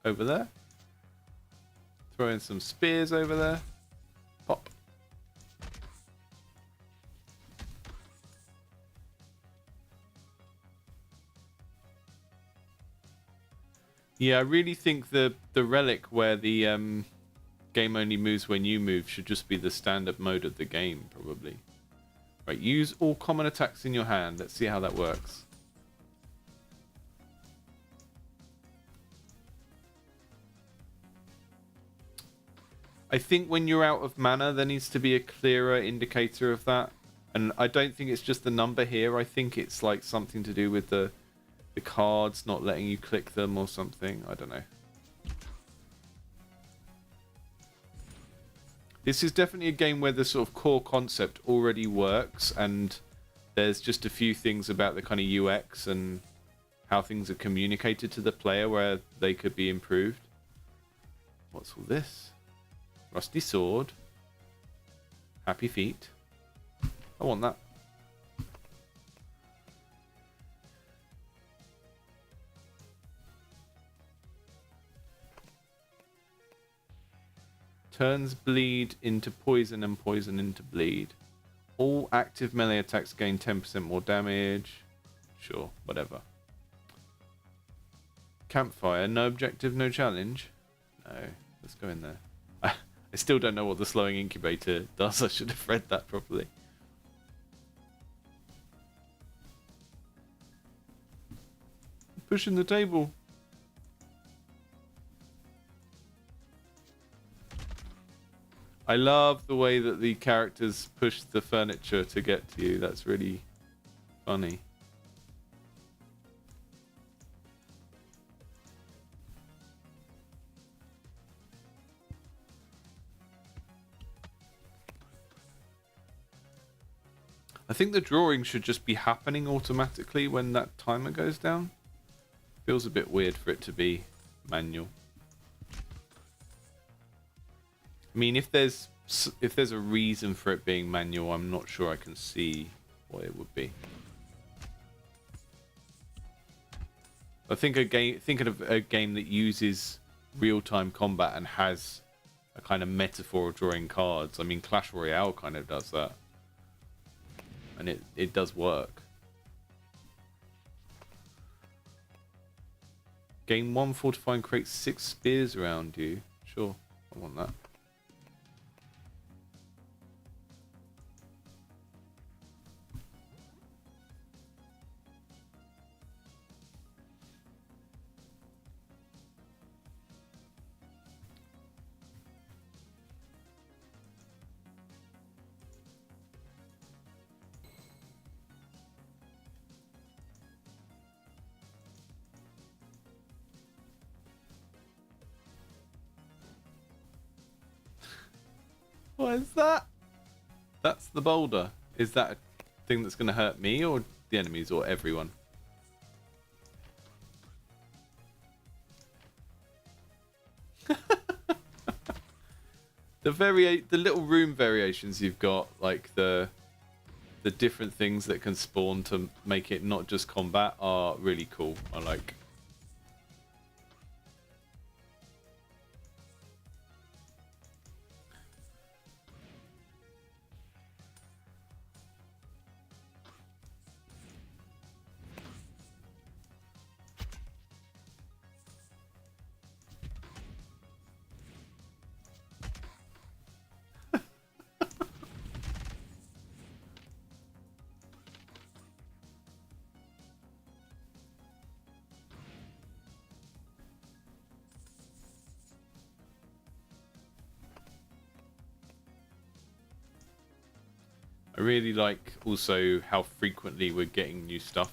over there. Throw in some spears over there. Pop. Yeah, I really think the relic where the game only moves when you move should just be the standard mode of the game, probably. Right, use all common attacks in your hand. Let's see how that works. I think when you're out of mana, there needs to be a clearer indicator of that. And I don't think it's just the number here. I think it's like something to do with the cards not letting you click them or something. I don't know. This is definitely a game where the sort of core concept already works, and there's just a few things about the kind of UX and how things are communicated to the player where they could be improved. What's all this? Rusty sword. Happy feet. I want that. Turns bleed into poison and poison into bleed. All active melee attacks gain 10% more damage. Sure, whatever. Campfire, no objective, no challenge. No, let's go in there. I still don't know what the slowing incubator does. I should have read that properly. Pushing the table. I love the way that the characters push the furniture to get to you. That's really funny. I think the drawing should just be happening automatically when that timer goes down. Feels a bit weird for it to be manual. I mean, if there's a reason for it being manual, I'm not sure I can see what it would be. I think thinking of a game that uses real-time combat and has a kind of metaphor of drawing cards. I mean, Clash Royale kind of does that, and it does work. Gain 1 fortify and create 6 spears around you. Sure, I want that. What is that? That's the boulder. Is that a thing that's going to hurt me or the enemies or everyone? The little room variations you've got, like the different things that can spawn to make it not just combat, are really cool. I like. I really like also how frequently we're getting new stuff.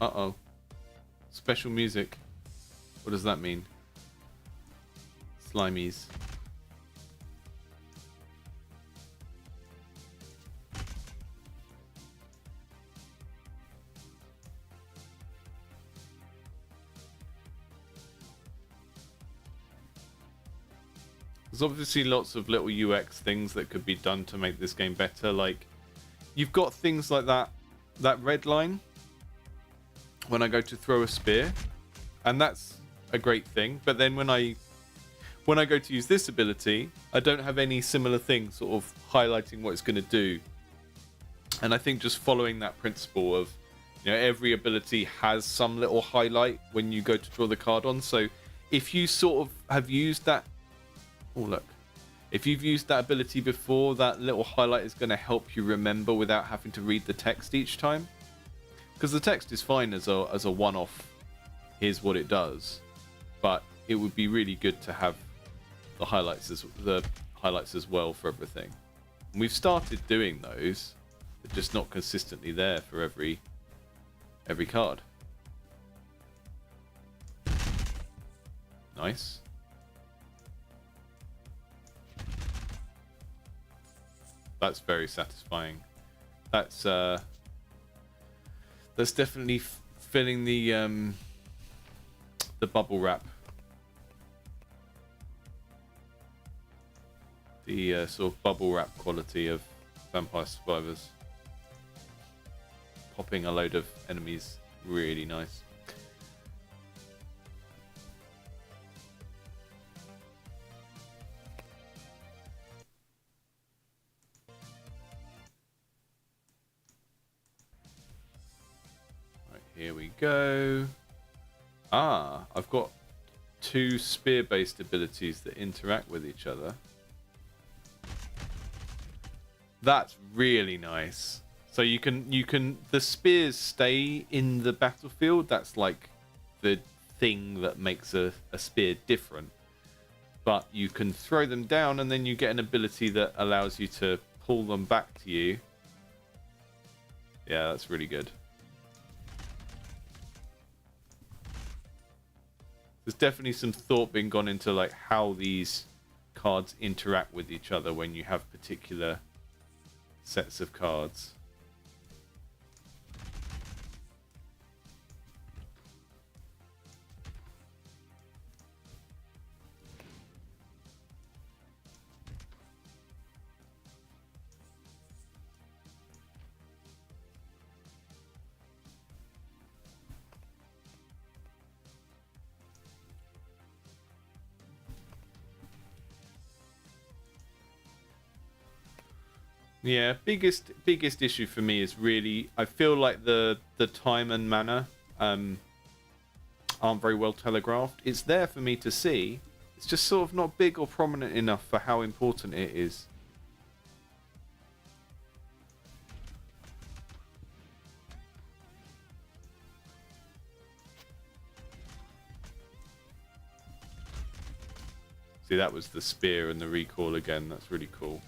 Uh-oh. Special music. What does that mean? Slimies. There's obviously lots of little UX things that could be done to make this game better. Like, you've got things like that red line when I go to throw a spear, and that's a great thing. But then when I go to use this ability, I don't have any similar thing sort of highlighting what it's going to do. And I think just following that principle of, every ability has some little highlight when you go to draw the card on. So if you sort of have used that, oh look, if you've used that ability before, that little highlight is going to help you remember without having to read the text each time. Because the text is fine as a one-off, here's what it does, but it would be really good to have the highlights as well for everything. And we've started doing those, they're just not consistently there for every card. Nice. That's very satisfying. That's definitely filling the bubble wrap. The sort of bubble wrap quality of Vampire Survivors. Popping a load of enemies, really nice. Here we go. Ah, I've got 2 spear-based abilities that interact with each other. That's really nice. So you can the spears stay in the battlefield. That's like the thing that makes a spear different. But you can throw them down and then you get an ability that allows you to pull them back to you. Yeah, that's really good. There's definitely some thought being gone into like how these cards interact with each other when you have particular sets of cards. Yeah, biggest issue for me is really I feel like the time and manner aren't very well telegraphed. It's there for me to see. It's just sort of not big or prominent enough for how important it is. See, that was the spear and the recall again. That's really cool.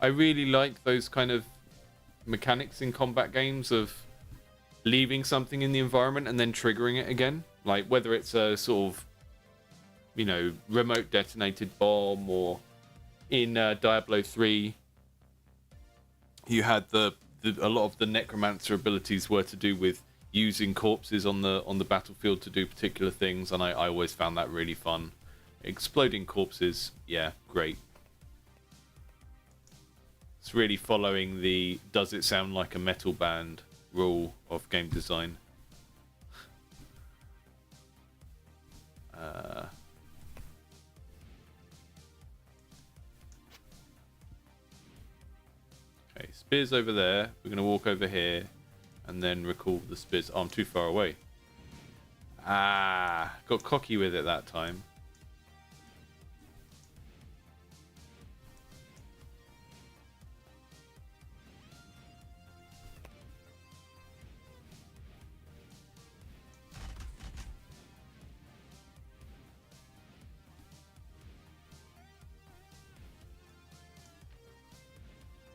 I really like those kind of mechanics in combat games of leaving something in the environment and then triggering it again. Like whether it's a sort of, you know, remote detonated bomb, or in Diablo 3, you had a lot of the necromancer abilities were to do with using corpses on the battlefield to do particular things, and I always found that really fun. Exploding corpses, yeah, great. It's really following the does it sound like a metal band rule of game design. Okay, spears over there. We're going to walk over here and then recall the spears. Oh, I'm too far away. Ah, got cocky with it that time.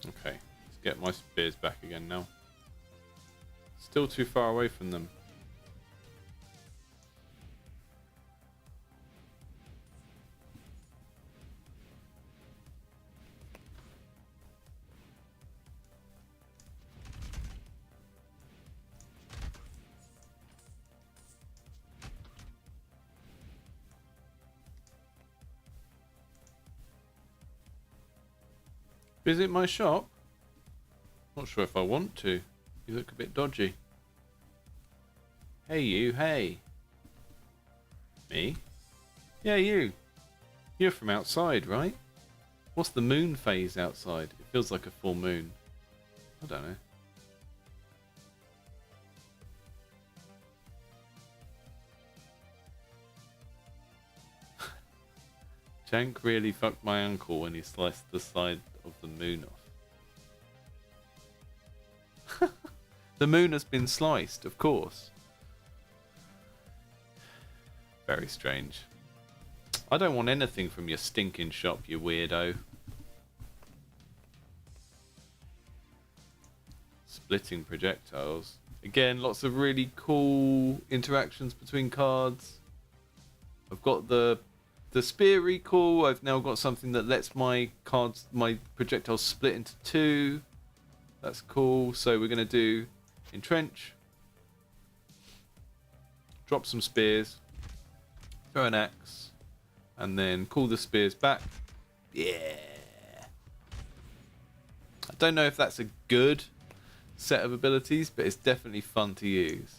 Okay, let's get my spears back again now. Still too far away from them. Visit my shop? Not sure if I want to. You look a bit dodgy. Hey you, hey. Me? Yeah, you. You're from outside, right? What's the moon phase outside? It feels like a full moon. I don't know. Jank really fucked my uncle when he sliced the side of the moon off. The moon has been sliced, of course. Very strange. I don't want anything from your stinking shop, you weirdo. Splitting projectiles. Again, lots of really cool interactions between cards. I've got the spear recall. I've now got something that lets my projectiles split into two. That's cool. So we're going to do entrench, drop some spears, throw an axe, and then call the spears back. Yeah. I don't know if that's a good set of abilities, but it's definitely fun to use.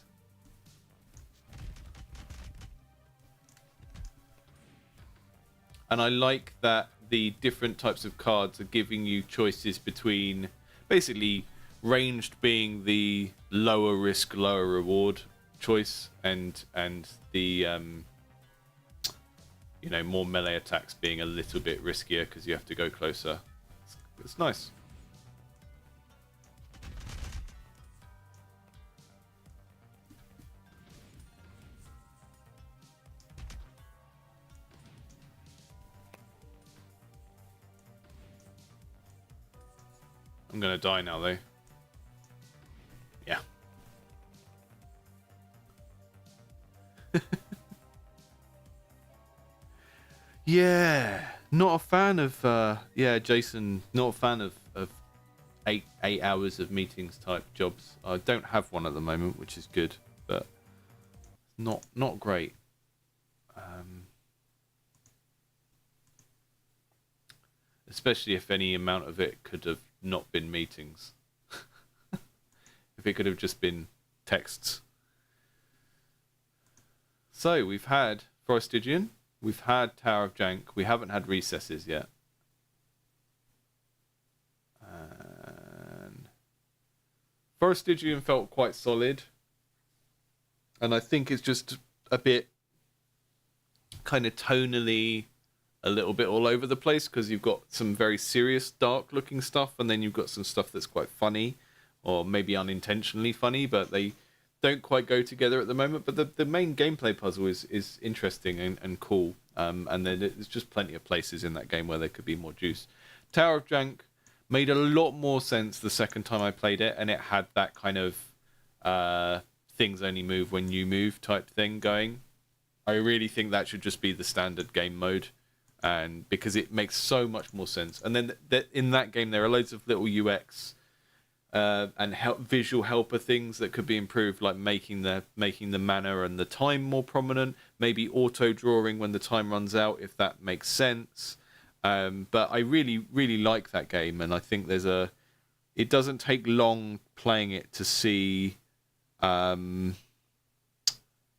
And I like that the different types of cards are giving you choices between basically ranged being the lower risk, lower reward choice, and the you know, more melee attacks being a little bit riskier because you have to go closer. It's nice. I'm gonna die now though. Yeah. Yeah. Not a fan of Jason, not a fan of eight hours of meetings type jobs. I don't have one at the moment, which is good, but not great. Especially if any amount of it could have not been meetings. If it could have just been texts. So we've had Forestygian, we've had Tower of Jank, we haven't had recesses yet. And Forestygian felt quite solid. And I think it's just a bit kind of tonally a little bit all over the place, because you've got some very serious, dark-looking stuff, and then you've got some stuff that's quite funny, or maybe unintentionally funny, but they don't quite go together at the moment. But the main gameplay puzzle is interesting and cool, and there's just plenty of places in that game where there could be more juice. Tower of Jank made a lot more sense the second time I played it, and it had that kind of things only move when you move type thing going. I really think that should just be the standard game mode. And because it makes so much more sense. And then in that game, there are loads of little UX and visual helper things that could be improved, like making the mana and the time more prominent, maybe auto drawing when the time runs out, if that makes sense. But I really, really like that game, and I think it doesn't take long playing it to see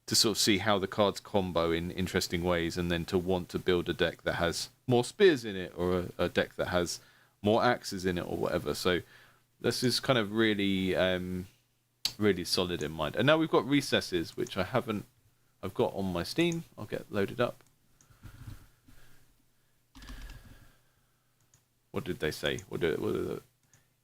sort of see how the cards combo in interesting ways, and then to want to build a deck that has more spears in it, or a deck that has more axes in it, or whatever. So this is kind of really, really solid in mind. And now we've got recesses, which I've got on my Steam. I'll get loaded up. What did they say?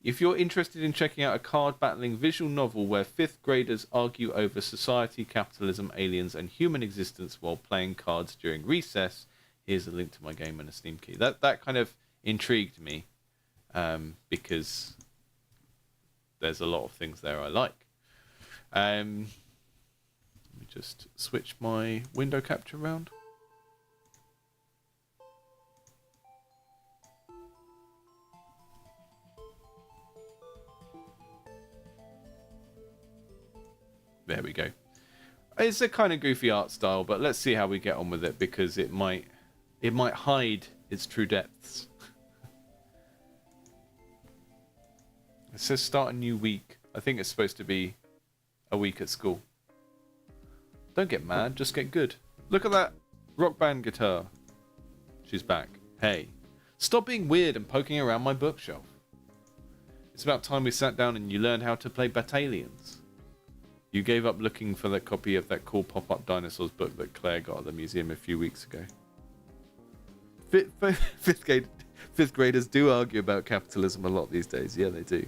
If you're interested in checking out a card-battling visual novel where 5th graders argue over society, capitalism, aliens, and human existence while playing cards during recess, here's a link to my game and a Steam key. That kind of intrigued me, because there's a lot of things there I like. Let me just switch my window capture around. There we go. It's a kind of goofy art style, but let's see how we get on with it, because it might hide its true depths. It says start a new week. I think it's supposed to be a week at school. Don't get mad, just get good. Look at that rock band guitar. She's back. Hey, stop being weird and poking around my bookshelf. It's about time we sat down and you learned how to play battalions. You gave up looking for that copy of that cool pop-up dinosaurs book that Claire got at the museum a few weeks ago. Fifth graders do argue about capitalism a lot these days. Yeah, they do.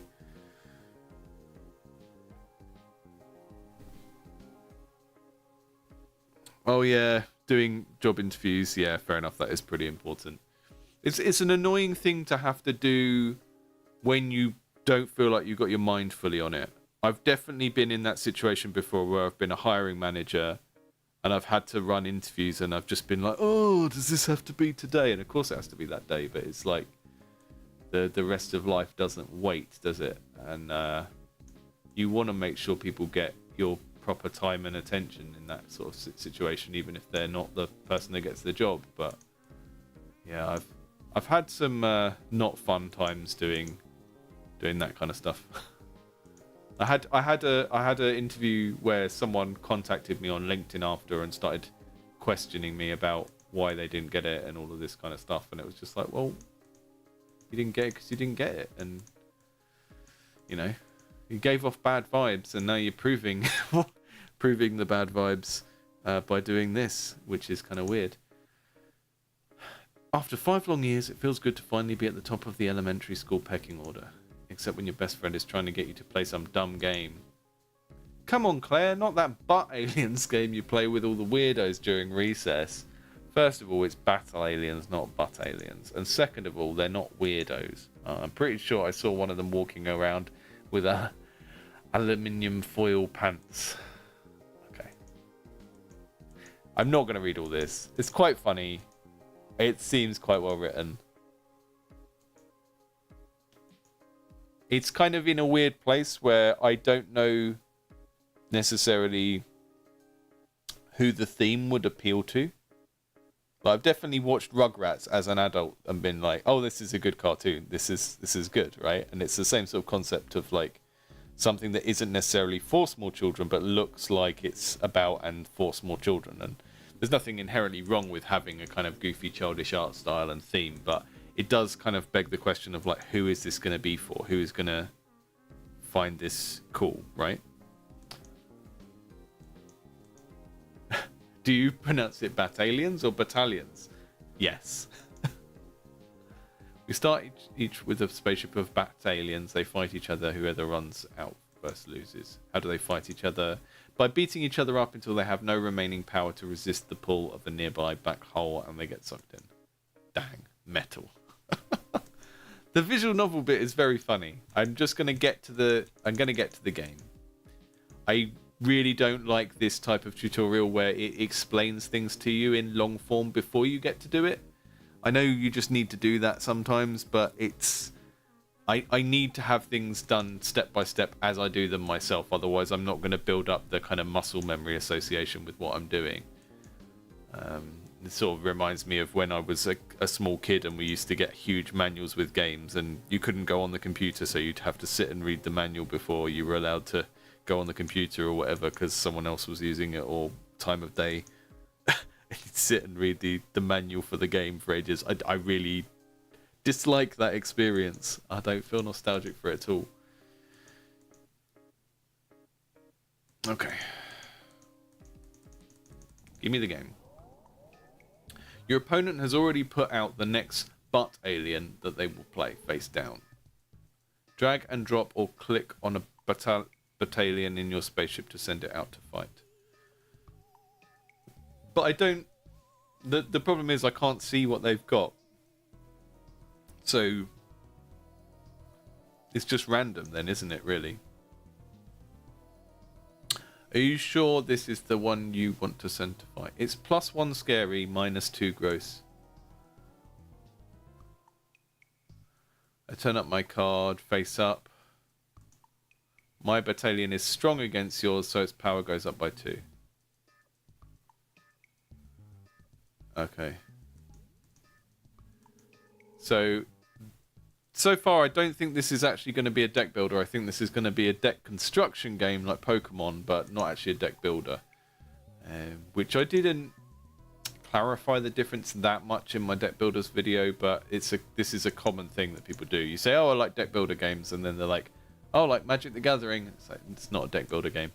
Oh yeah, doing job interviews. Yeah, fair enough. That is pretty important. It's an annoying thing to have to do when you don't feel like you've got your mind fully on it. I've definitely been in that situation before where I've been a hiring manager and I've had to run interviews and I've just been like, oh, does this have to be today? And of course it has to be that day, but it's like the rest of life doesn't wait, does it? And you want to make sure people get your proper time and attention in that sort of situation, even if they're not the person that gets the job. But yeah, I've had some not fun times doing that kind of stuff. I had an interview where someone contacted me on LinkedIn after and started questioning me about why they didn't get it and all of this kind of stuff, and it was just like, well, you didn't get it because you didn't get it, and you know, you gave off bad vibes, and now you're proving the bad vibes by doing this, which is kind of weird. After 5 long years, it feels good to finally be at the top of the elementary school pecking order. Except when your best friend is trying to get you to play some dumb game. Come on, Claire, not that Butt Aliens game you play with all the weirdos during recess. First of all, it's Battle Aliens, not Butt Aliens. And second of all, they're not weirdos. I'm pretty sure I saw one of them walking around with aluminium foil pants. Okay. I'm not going to read all this. It's quite funny. It seems quite well written. It's kind of in a weird place where I don't know necessarily who the theme would appeal to. Like, I've definitely watched Rugrats as an adult and been like, oh, this is a good cartoon. This is good, right? And it's the same sort of concept of like something that isn't necessarily for small children, but looks like it's about and for small children. And there's nothing inherently wrong with having a kind of goofy, childish art style and theme, but it does kind of beg the question of like, who is this going to be for? Who is going to find this cool, right? Do you pronounce it battalions or battalions? Yes. We start each with a spaceship of battalions. They fight each other. Whoever runs out first loses. How do they fight each other? By beating each other up until they have no remaining power to resist the pull of a nearby black hole and they get sucked in. Dang, metal. The visual novel bit is very funny. I'm going to get to the game. I really don't like this type of tutorial where it explains things to you in long form before you get to do it. I know you just need to do that sometimes, but I need to have things done step by step as I do them myself. Otherwise, I'm not going to build up the kind of muscle memory association with what I'm doing. It sort of reminds me of when I was a small kid and we used to get huge manuals with games and you couldn't go on the computer, so you'd have to sit and read the manual before you were allowed to go on the computer or whatever because someone else was using it or time of day. You'd sit and read the manual for the game for ages. I really dislike that experience. I don't feel nostalgic for it at all. Okay. Give me the game. Your opponent has already put out the next butt alien that they will play face down. Drag and drop or click on a battalion in your spaceship to send it out to fight. But I don't... The problem is I can't see what they've got. So it's just random then, isn't it, really? Are you sure this is the one you want to send to fight? It's +1 scary, -2 gross. I turn up my card, face up. My battalion is strong against yours, so its power goes up by 2. Okay. So far, I don't think this is actually going to be a deck builder. I think this is going to be a deck construction game like Pokemon, but not actually a deck builder. Which I didn't clarify the difference that much in my deck builders video, but this is a common thing that people do. You say, oh, I like deck builder games, and then they're like, oh, like Magic the Gathering. It's like, it's not a deck builder game.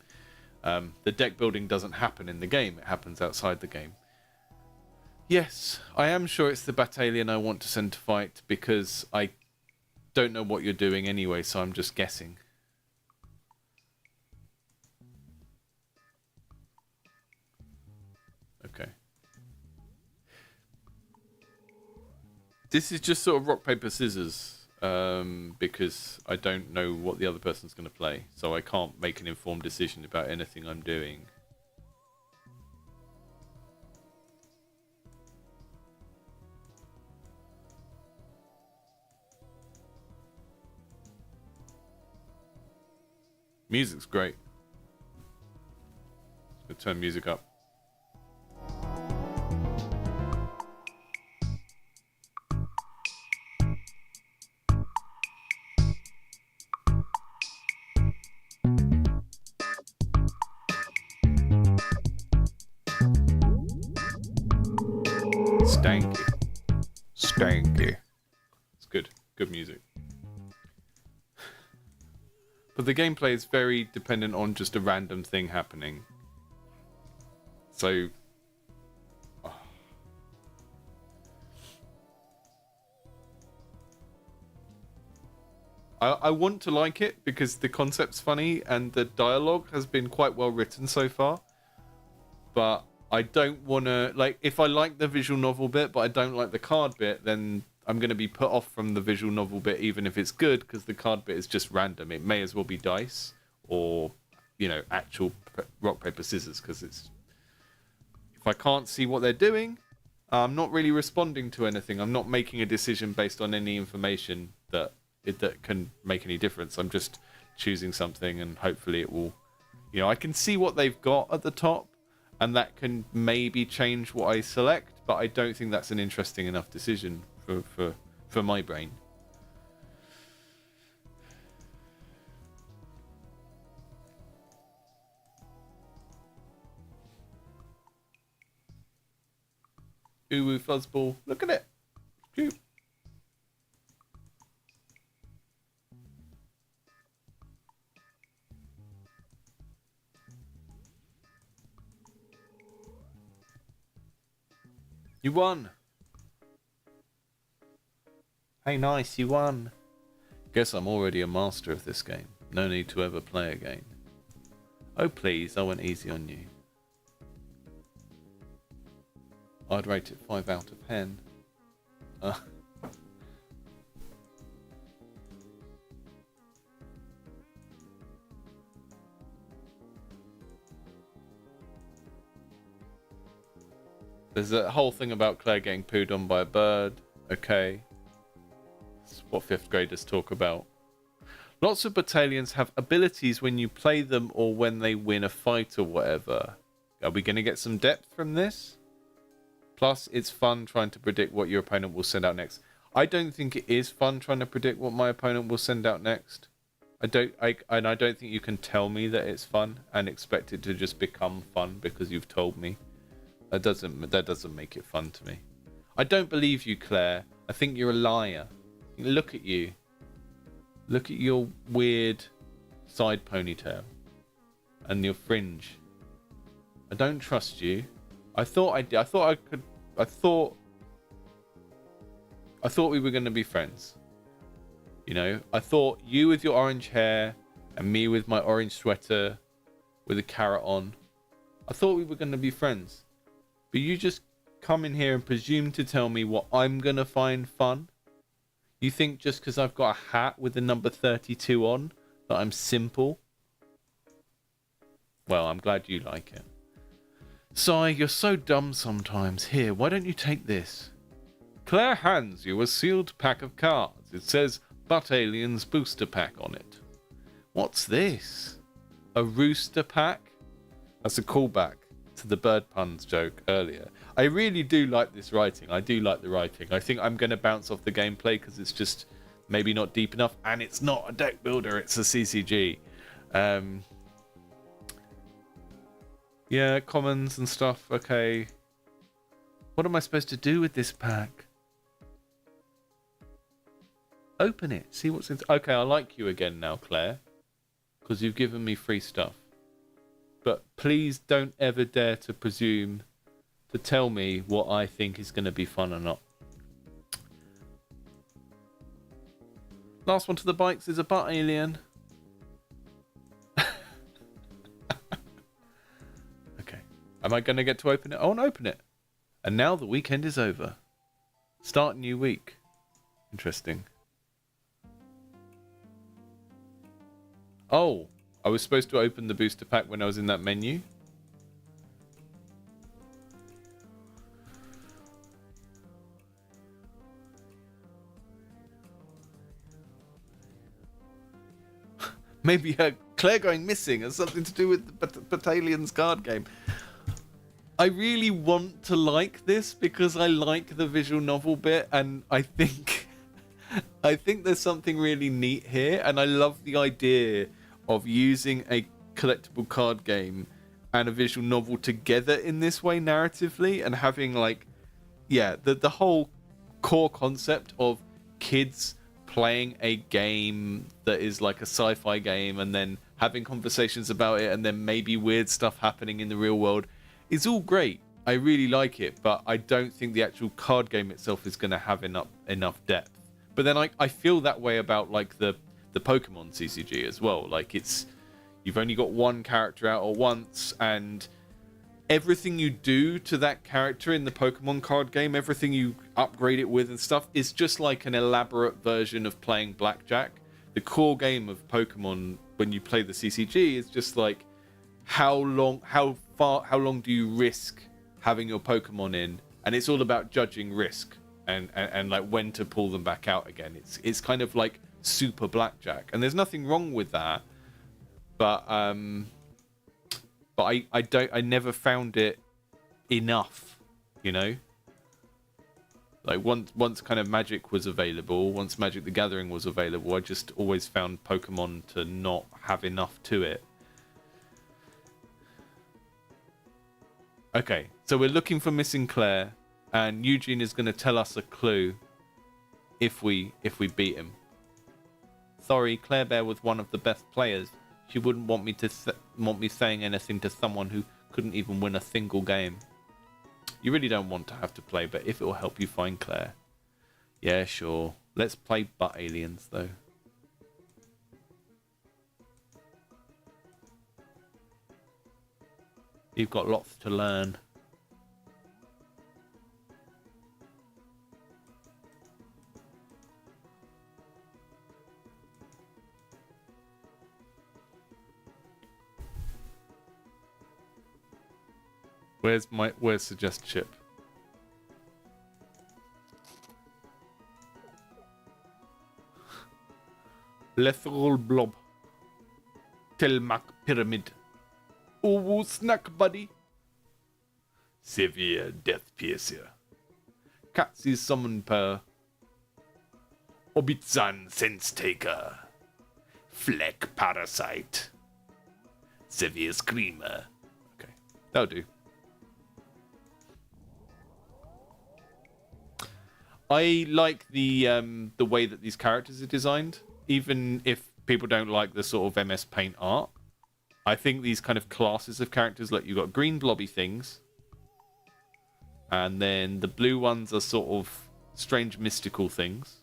The deck building doesn't happen in the game. It happens outside the game. Yes, I am sure it's the battalion I want to send to fight because I don't know what you're doing anyway, so I'm just guessing. Okay. This is just sort of rock, paper, scissors. because I don't know what the other person's going to play, so I can't make an informed decision about anything I'm doing. Music's great. Let's turn music up. Stanky. It's good. Good music. But the gameplay is very dependent on just a random thing happening. So... I want to like it because the concept's funny and the dialogue has been quite well written so far. But I don't want to... Like, if I like the visual novel bit, but I don't like the card bit, then I'm going to be put off from the visual novel bit, even if it's good, because the card bit is just random. It may as well be dice or, you know, actual rock, paper, scissors, because it's... If I can't see what they're doing, I'm not really responding to anything. I'm not making a decision based on any information that can make any difference. I'm just choosing something and hopefully it will... You know, I can see what they've got at the top, and that can maybe change what I select, but I don't think that's an interesting enough decision for my brain. Ooh, fuzzball. Look at it. Cute. You won. Hey, nice, you won. Guess I'm already a master of this game. No need to ever play again. Oh, please, I went easy on you. I'd rate it 5 out of 10. There's a whole thing about Claire getting pooed on by a bird. Okay. That's what 5th graders talk about. Lots of battalions have abilities when you play them or when they win a fight or whatever. Are we going to get some depth from this? Plus, it's fun trying to predict what your opponent will send out next. I don't think it is fun trying to predict what my opponent will send out next. I don't think you can tell me that it's fun and expect it to just become fun because you've told me. That doesn't make it fun to me. I don't believe you, Claire. I think you're a liar. Look at you. Look at your weird side ponytail and your fringe. I don't trust you. I thought we were going to be friends. You know, I thought you with your orange hair and me with my orange sweater with a carrot on. I thought we were going to be friends. But you just come in here and presume to tell me what I'm going to find fun? You think just because I've got a hat with the number 32 on that I'm simple? Well, I'm glad you like it. Sigh, you're so dumb sometimes. Here, why don't you take this? Claire hands you a sealed pack of cards. It says Butt Aliens Booster Pack on it. What's this? A rooster pack? That's a callback to the bird puns joke earlier. I really do like this writing. I do like the writing. I think I'm going to bounce off the gameplay because it's just maybe not deep enough, and it's not a deck builder, it's a CCG. Yeah, commons and stuff. Okay. What am I supposed to do with this pack? Open it. See what's in... Okay, I like you again now, Claire. Because you've given me free stuff. But please don't ever dare to presume to tell me what I think is going to be fun or not. Last one to the bikes is a butt alien. Okay. Am I going to get to open it? I want to open it. And now the weekend is over. Start new week. Interesting. Oh, I was supposed to open the booster pack when I was in that menu. Maybe Claire going missing has something to do with the Battalion's card game. I really want to like this because I like the visual novel bit, and I think there's something really neat here, and I love the idea of using a collectible card game and a visual novel together in this way narratively, and having like, yeah, the whole core concept of kids playing a game that is like a sci-fi game and then having conversations about it and then maybe weird stuff happening in the real world is all great. I really like it, but I don't think the actual card game itself is going to have enough depth. But then I feel that way about like the Pokemon CCG as well. Like you've only got one character out at once, and everything you do to that character in the Pokemon card game, everything you upgrade it with and stuff, is just like an elaborate version of playing blackjack. The core game of Pokemon when you play the CCG is just like how long do you risk having your Pokemon in, and it's all about judging risk and like when to pull them back out again. It's kind of like super blackjack, and there's nothing wrong with that, but I never found it enough, you know? Like once kind of Magic was available, once Magic the Gathering was available, I just always found Pokemon to not have enough to it. Okay, so we're looking for missing Claire, and Eugene is going to tell us a clue if we beat him. Sorry, Claire Bear was one of the best players. She wouldn't want me saying anything to someone who couldn't even win a single game. You really don't want to have to play, but if it will help you find Claire. Yeah, sure. Let's play Butt Aliens, though. You've got lots to learn. Where's suggest chip? Lethal blob. Telmac pyramid. Ooh, snack buddy. Severe death piercer. Katsy's summon per. Obitsan sense taker. Fleck parasite. Severe screamer. Okay, that'll do. I like the way that these characters are designed, even if people don't like the sort of MS Paint art. I think these kind of classes of characters, like you've got green blobby things, and then the blue ones are sort of strange mystical things.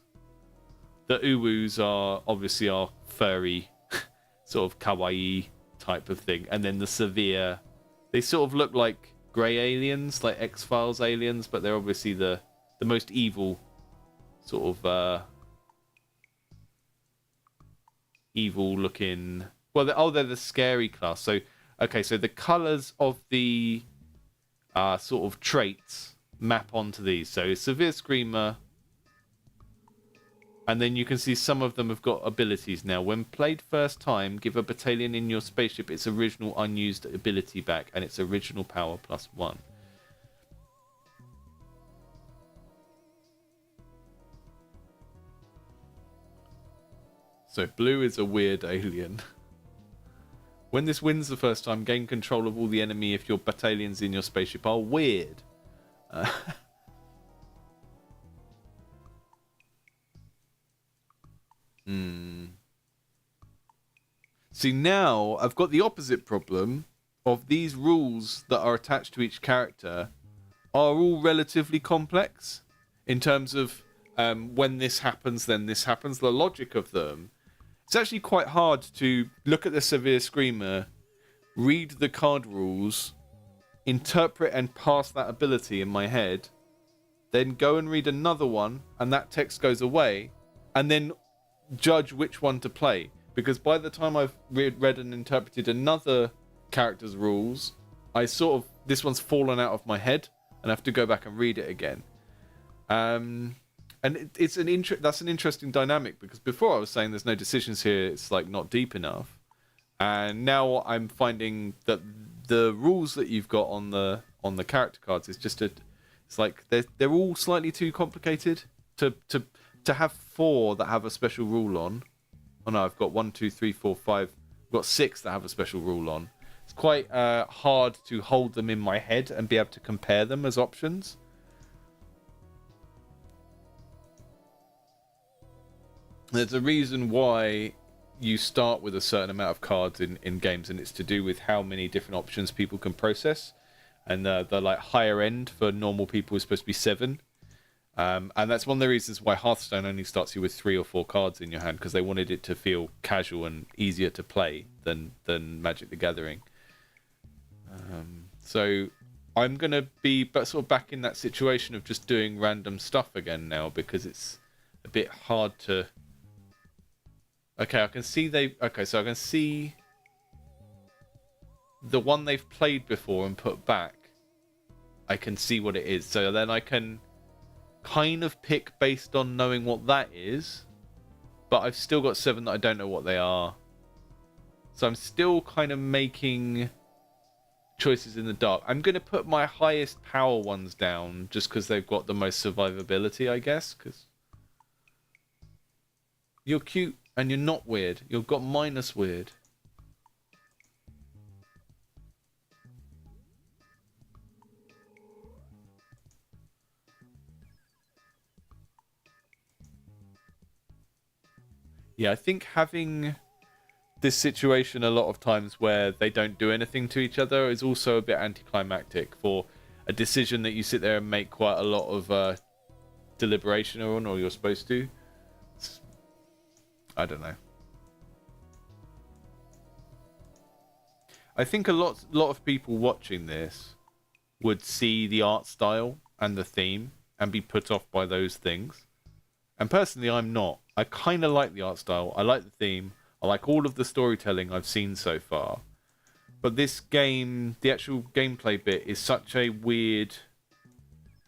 The uwus are obviously our furry, sort of kawaii type of thing, and then the severe, they sort of look like grey aliens, like X-Files aliens, but they're obviously the most evil sort of evil looking. Well, they're the scary class. So okay, so the colors of the sort of traits map onto these. So severe screamer, and then you can see some of them have got abilities now. When played first time, give a battalion in your spaceship its original unused ability back and its original power +1. So blue is a weird alien. When this wins the first time, gain control of all the enemy if your battalions in your spaceship are weird. See, now I've got the opposite problem of these rules that are attached to each character are all relatively complex in terms of when this happens, then this happens. The logic of them. It's actually quite hard to look at the Severe Screamer, read the card rules, interpret and pass that ability in my head, then go and read another one, and that text goes away, and then judge which one to play. because by the time I've read and interpreted another character's rules, this one's fallen out of my head and I have to go back and read it again. And that's an interesting dynamic, because before I was saying there's no decisions here, it's like not deep enough, and now I'm finding that the rules that you've got on the character cards is just it's like they're all slightly too complicated to have 4 that have a special rule on. Oh no, I've got 1, 2, 3, 4, 5. I've got 6 that have a special rule on. It's quite hard to hold them in my head and be able to compare them as options. There's a reason why you start with a certain amount of cards in games, and it's to do with how many different options people can process. And the like higher end for normal people is supposed to be 7. And that's one of the reasons why Hearthstone only starts you with 3 or 4 cards in your hand, because they wanted it to feel casual and easier to play than Magic the Gathering. So I'm going to be sort of back in that situation of just doing random stuff again now, because it's a bit hard to... Okay, I can see so I can see the one they've played before and put back. I can see what it is. So then I can kind of pick based on knowing what that is, but I've still got 7 that I don't know what they are. So I'm still kind of making choices in the dark. I'm going to put my highest power ones down just because they've got the most survivability, I guess. Because you're cute and you're not weird. You've got minus weird. Yeah, I think having this situation a lot of times where they don't do anything to each other is also a bit anticlimactic for a decision that you sit there and make quite a lot of deliberation on, or you're supposed to. I don't know. I think a lot of people watching this would see the art style and the theme and be put off by those things. And personally, I'm not. I kind of like the art style. I like the theme. I like all of the storytelling I've seen so far. But this game, the actual gameplay bit, is such a weird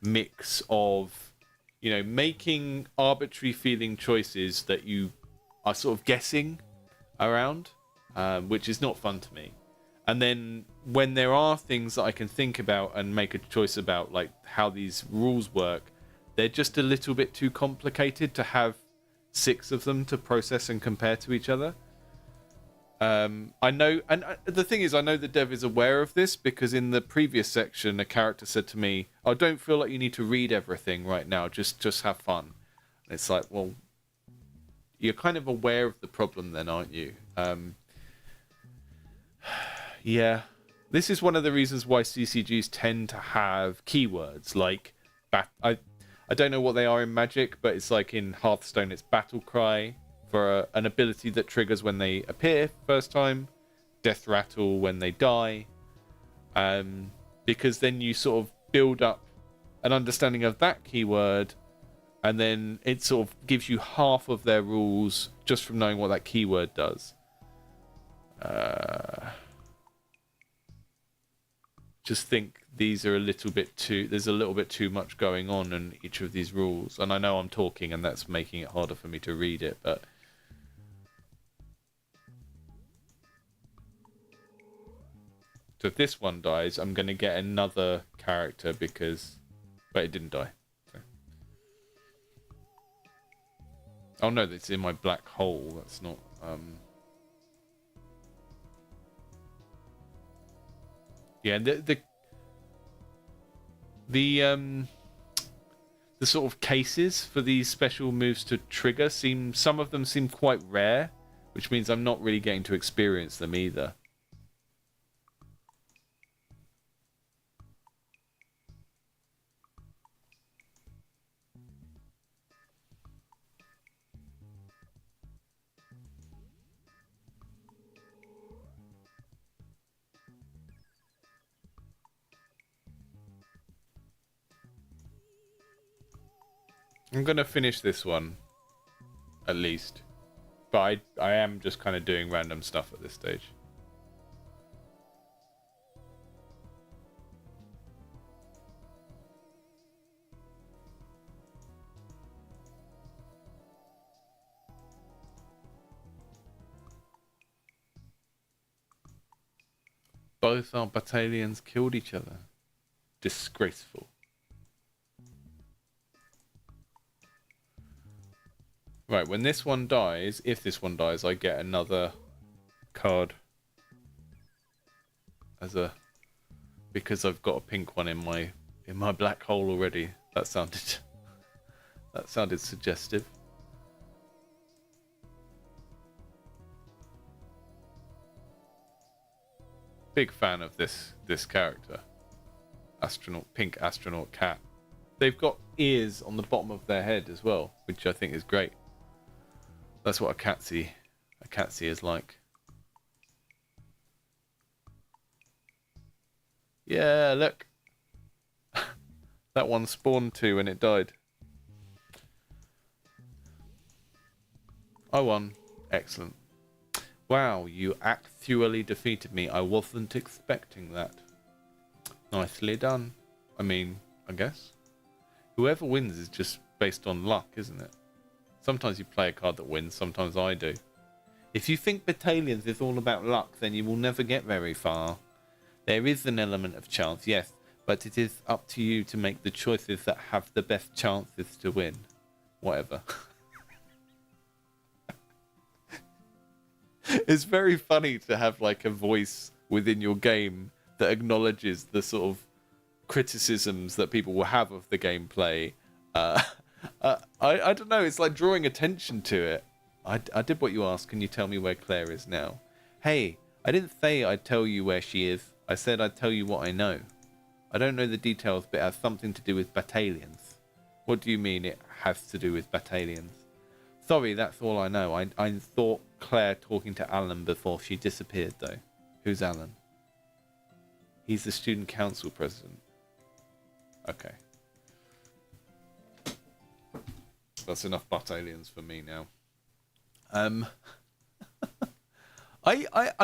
mix of, you know, making arbitrary feeling choices that you are sort of guessing around, which is not fun to me. And then when there are things that I can think about and make a choice about, like how these rules work, they're just a little bit too complicated to have 6 of them to process and compare to each other. I know, and the thing is, I know the dev is aware of this, because in the previous section, a character said to me, "Oh, don't feel like you need to read everything right now. Just have fun." And it's like, well, you're kind of aware of the problem then, aren't you? Yeah. This is one of the reasons why CCGs tend to have keywords like I don't know what they are in Magic, but it's like in Hearthstone, it's Battle Cry for an ability that triggers when they appear first time, Death Rattle when they die, because then you sort of build up an understanding of that keyword, and then it sort of gives you half of their rules just from knowing what that keyword does. Just think these are there's a little bit too much going on in each of these rules. And I know I'm talking and that's making it harder for me to read it, but... So if this one dies, I'm going to get another character because... But it didn't die. So... Oh no, it's in my black hole. That's not... Yeah, the sort of cases for these special moves to trigger some of them seem quite rare, which means I'm not really getting to experience them either. I'm gonna finish this one, at least. But I am just kind of doing random stuff at this stage. Both our battalions killed each other. Disgraceful. Right, when this one dies, if this one dies, I get another card as a, because I've got a pink one in my black hole already. That sounded suggestive. Big fan of this character. Pink astronaut cat. They've got ears on the bottom of their head as well, which I think is great. That's what a catsie is like. Yeah, look. That one spawned too when it died. I won. Excellent. Wow, you actually defeated me. I wasn't expecting that. Nicely done. I mean, I guess. Whoever wins is just based on luck, isn't it? Sometimes you play a card that wins, sometimes I do. If you think battalions is all about luck, then you will never get very far. There is an element of chance, yes, but it is up to you to make the choices that have the best chances to win. Whatever. It's very funny to have like a voice within your game that acknowledges the sort of criticisms that people will have of the gameplay. I don't know, it's like drawing attention to it. I did what you asked. Can you tell me where Claire is now? Hey, I didn't say I'd tell you where she is. I said I'd tell you what I know. I don't know the details, but it has something to do with battalions. What do you mean it has to do with battalions? Sorry, that's all I know. I thought Claire talking to Alan before she disappeared, though. Who's Alan? He's the student council president. Okay. That's enough battalions for me now. I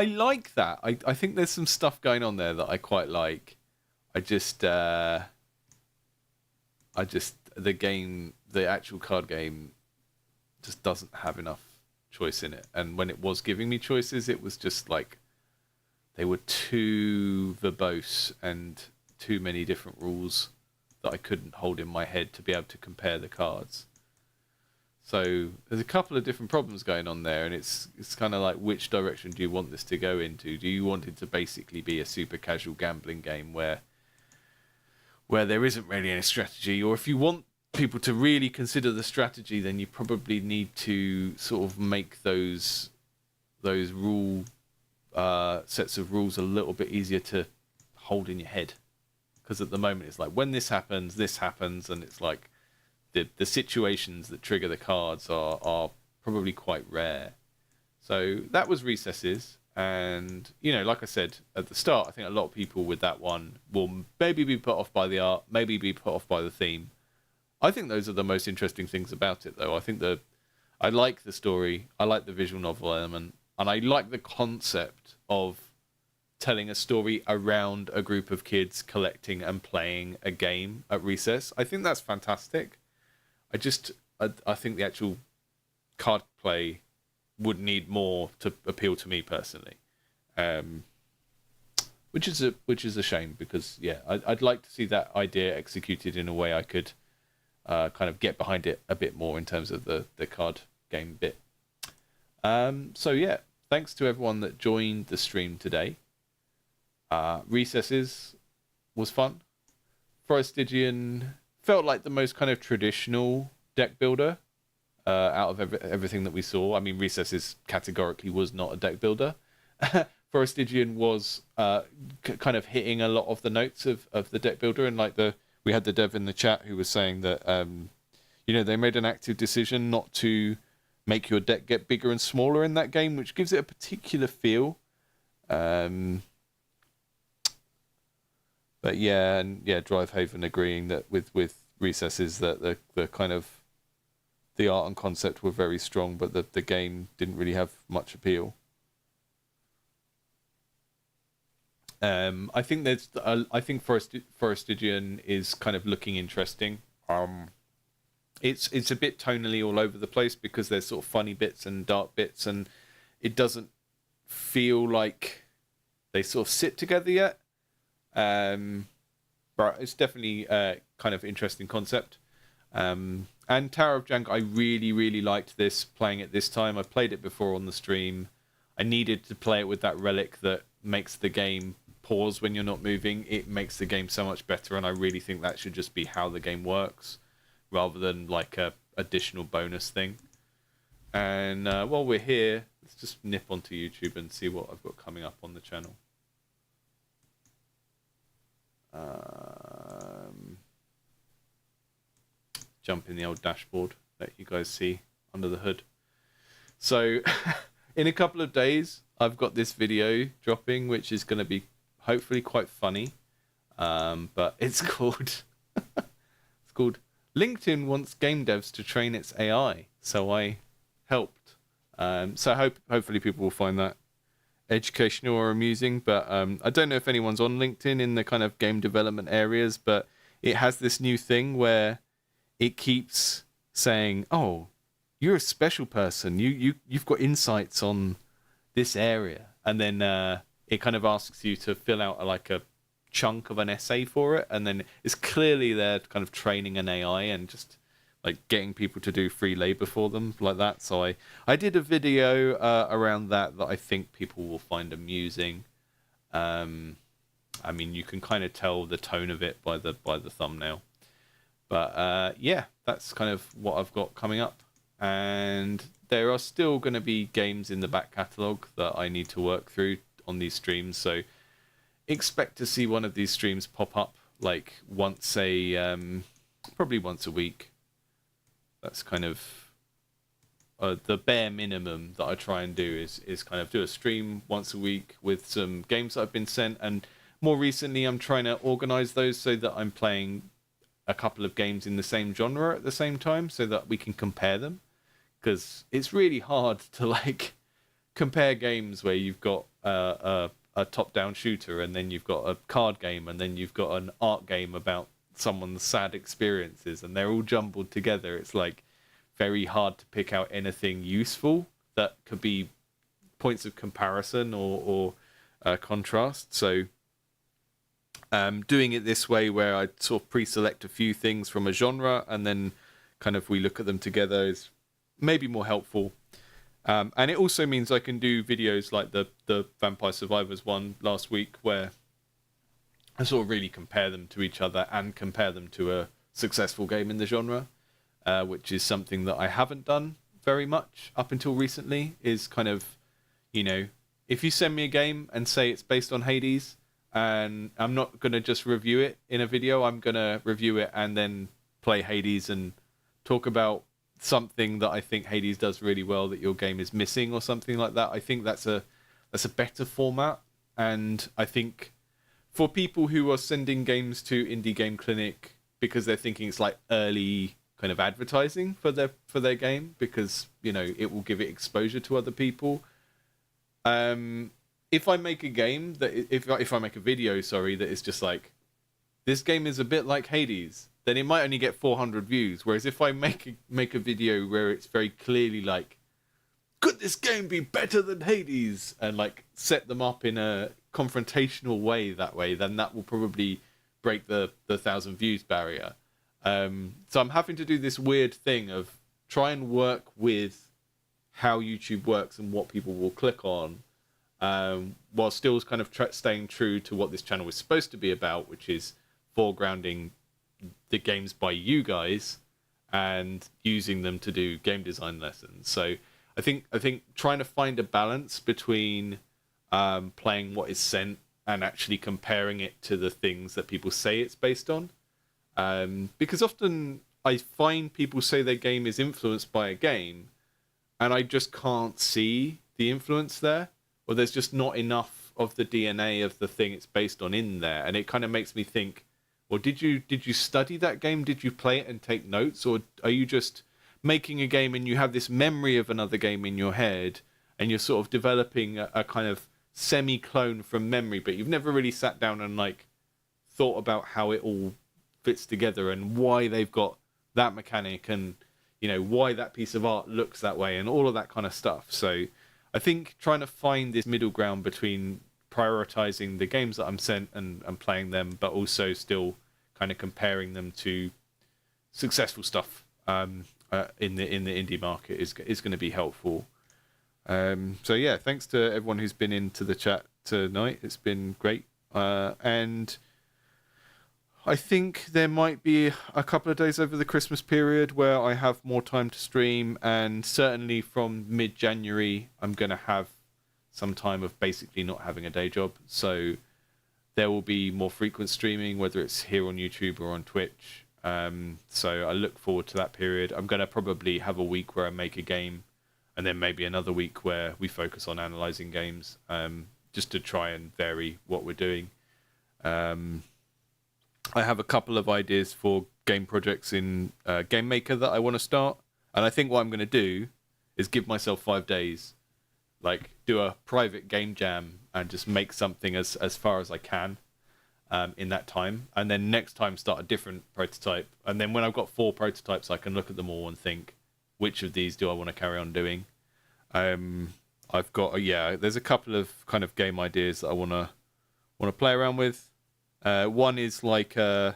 like that. I think there's some stuff going on there that I quite like. The actual card game just doesn't have enough choice in it. And when it was giving me choices, it was just like they were too verbose and too many different rules that I couldn't hold in my head to be able to compare the cards. So there's a couple of different problems going on there, and it's kind of like, which direction do you want this to go into? Do you want it to basically be a super casual gambling game where there isn't really any strategy, or if you want people to really consider the strategy, then you probably need to sort of make those rule sets of rules a little bit easier to hold in your head, because at the moment it's like, when this happens, and it's like the situations that trigger the cards are probably quite rare. So that was Recesses, and like I said at the start, I think a lot of people with that one will maybe be put off by the art, maybe be put off by the theme. I think those are the most interesting things about it, though. I like the story, I like the visual novel element, and I like the concept of telling a story around a group of kids collecting and playing a game at recess. I think that's fantastic. I think the actual card play would need more to appeal to me personally, which is a shame, because I'd like to see that idea executed in a way I could kind of get behind it a bit more in terms of the card game bit. So thanks to everyone that joined the stream today. Recesses was fun. Forestygian felt like the most kind of traditional deck builder out of everything that we saw. I mean, Recesses categorically was not a deck builder. Forestygian was kind of hitting a lot of the notes of the deck builder, and like we had the dev in the chat who was saying that they made an active decision not to make your deck get bigger and smaller in that game, which gives it a particular feel. But Drivehaven agreeing that with Recesses that the kind of the art and concept were very strong, but the game didn't really have much appeal. I think I think Forestygian is kind of looking interesting. It's a bit tonally all over the place because there's sort of funny bits and dark bits, and it doesn't feel like they sort of sit together yet. But it's definitely a kind of interesting concept. And Tower of Jank, I really liked this, playing it this time. I played it before on the stream. I needed to play it with that relic that makes the game pause when you're not moving. It makes the game so much better, and I really think that should just be how the game works, rather than like a additional bonus thing. And while we're here, let's just nip onto YouTube and see what I've got coming up on the channel. Jump in the old dashboard, let you guys see under the hood. So in a couple of days, I've got this video dropping, which is going to be hopefully quite funny. But it's called LinkedIn wants game devs to train its AI. So I helped. So hopefully people will find that educational or amusing. But I don't know if anyone's on LinkedIn in the kind of game development areas, but it has this new thing where it keeps saying, "Oh, you're a special person. You've got insights on this area," and then it kind of asks you to fill out like a chunk of an essay for it, and then it's clearly they're kind of training an AI and just like getting people to do free labor for them like that. So I did a video around that I think people will find amusing. I mean, you can kind of tell the tone of it by the thumbnail. But yeah, that's kind of what I've got coming up. And there are still going to be games in the back catalogue that I need to work through on these streams. So expect to see one of these streams pop up like probably once a week. That's kind of the bare minimum that I try and do is kind of do a stream once a week with some games that I've been sent. And more recently, I'm trying to organise those so that I'm playing a couple of games in the same genre at the same time so that we can compare them, because it's really hard to like compare games where you've got a top-down shooter and then you've got a card game and then you've got an art game about someone's sad experiences, and they're all jumbled together. It's like very hard to pick out anything useful that could be points of comparison or contrast. So doing it this way, where I sort of pre-select a few things from a genre and then kind of we look at them together, is maybe more helpful. And it also means I can do videos like the Vampire Survivors one last week, where I sort of really compare them to each other and compare them to a successful game in the genre, which is something that I haven't done very much up until recently. Is kind of, you know, if you send me a game and say it's based on Hades, and I'm not going to just review it in a video, I'm going to review it and then play Hades and talk about something that I think Hades does really well that your game is missing or something like that. I think that's a better format. And I think for people who are sending games to Indie Game Clinic because they're thinking it's like early kind of advertising for their game, because, you know, it will give it exposure to other people. If I make a game that if I make a video, sorry, that is just like, this game is a bit like Hades, then it might only get 400 views. Whereas if I make a video where it's very clearly like, could this game be better than Hades, and like set them up in a confrontational way that way, then that will probably break the 1,000 views barrier. So I'm having to do this weird thing of try and work with how YouTube works and what people will click on, while still kind of staying true to what this channel is supposed to be about, which is foregrounding the games by you guys and using them to do game design lessons. So I think trying to find a balance between playing what is sent and actually comparing it to the things that people say it's based on, because often I find people say their game is influenced by a game, and I just can't see the influence there, or there's just not enough of the DNA of the thing it's based on in there, and it kind of makes me think, well, did you study that game? Did you play it and take notes, or are you just making a game and you have this memory of another game in your head, and you're sort of developing a kind of semi-clone from memory, but you've never really sat down and like thought about how it all fits together and why they've got that mechanic, and why that piece of art looks that way, and all of that kind of stuff. So I think trying to find this middle ground between prioritizing the games that I'm sent and playing them, but also still kind of comparing them to successful stuff in the indie market is going to be helpful. So yeah, thanks to everyone who's been into the chat tonight. It's been great, and I think there might be a couple of days over the Christmas period where I have more time to stream, and certainly from mid-January I'm going to have some time of basically not having a day job. So there will be more frequent streaming, whether it's here on YouTube or on Twitch. So I look forward to that period. I'm going to probably have a week where I make a game, and then maybe another week where we focus on analysing games, just to try and vary what we're doing. I have a couple of ideas for game projects in Game Maker that I want to start. And I think what I'm going to do is give myself 5 days, like do a private game jam and just make something as far as I can in that time. And then next time start a different prototype. And then when I've got 4 prototypes, I can look at them all and think, which of these do I want to carry on doing? I've got, there's a couple of kind of game ideas that I want to play around with. One is like a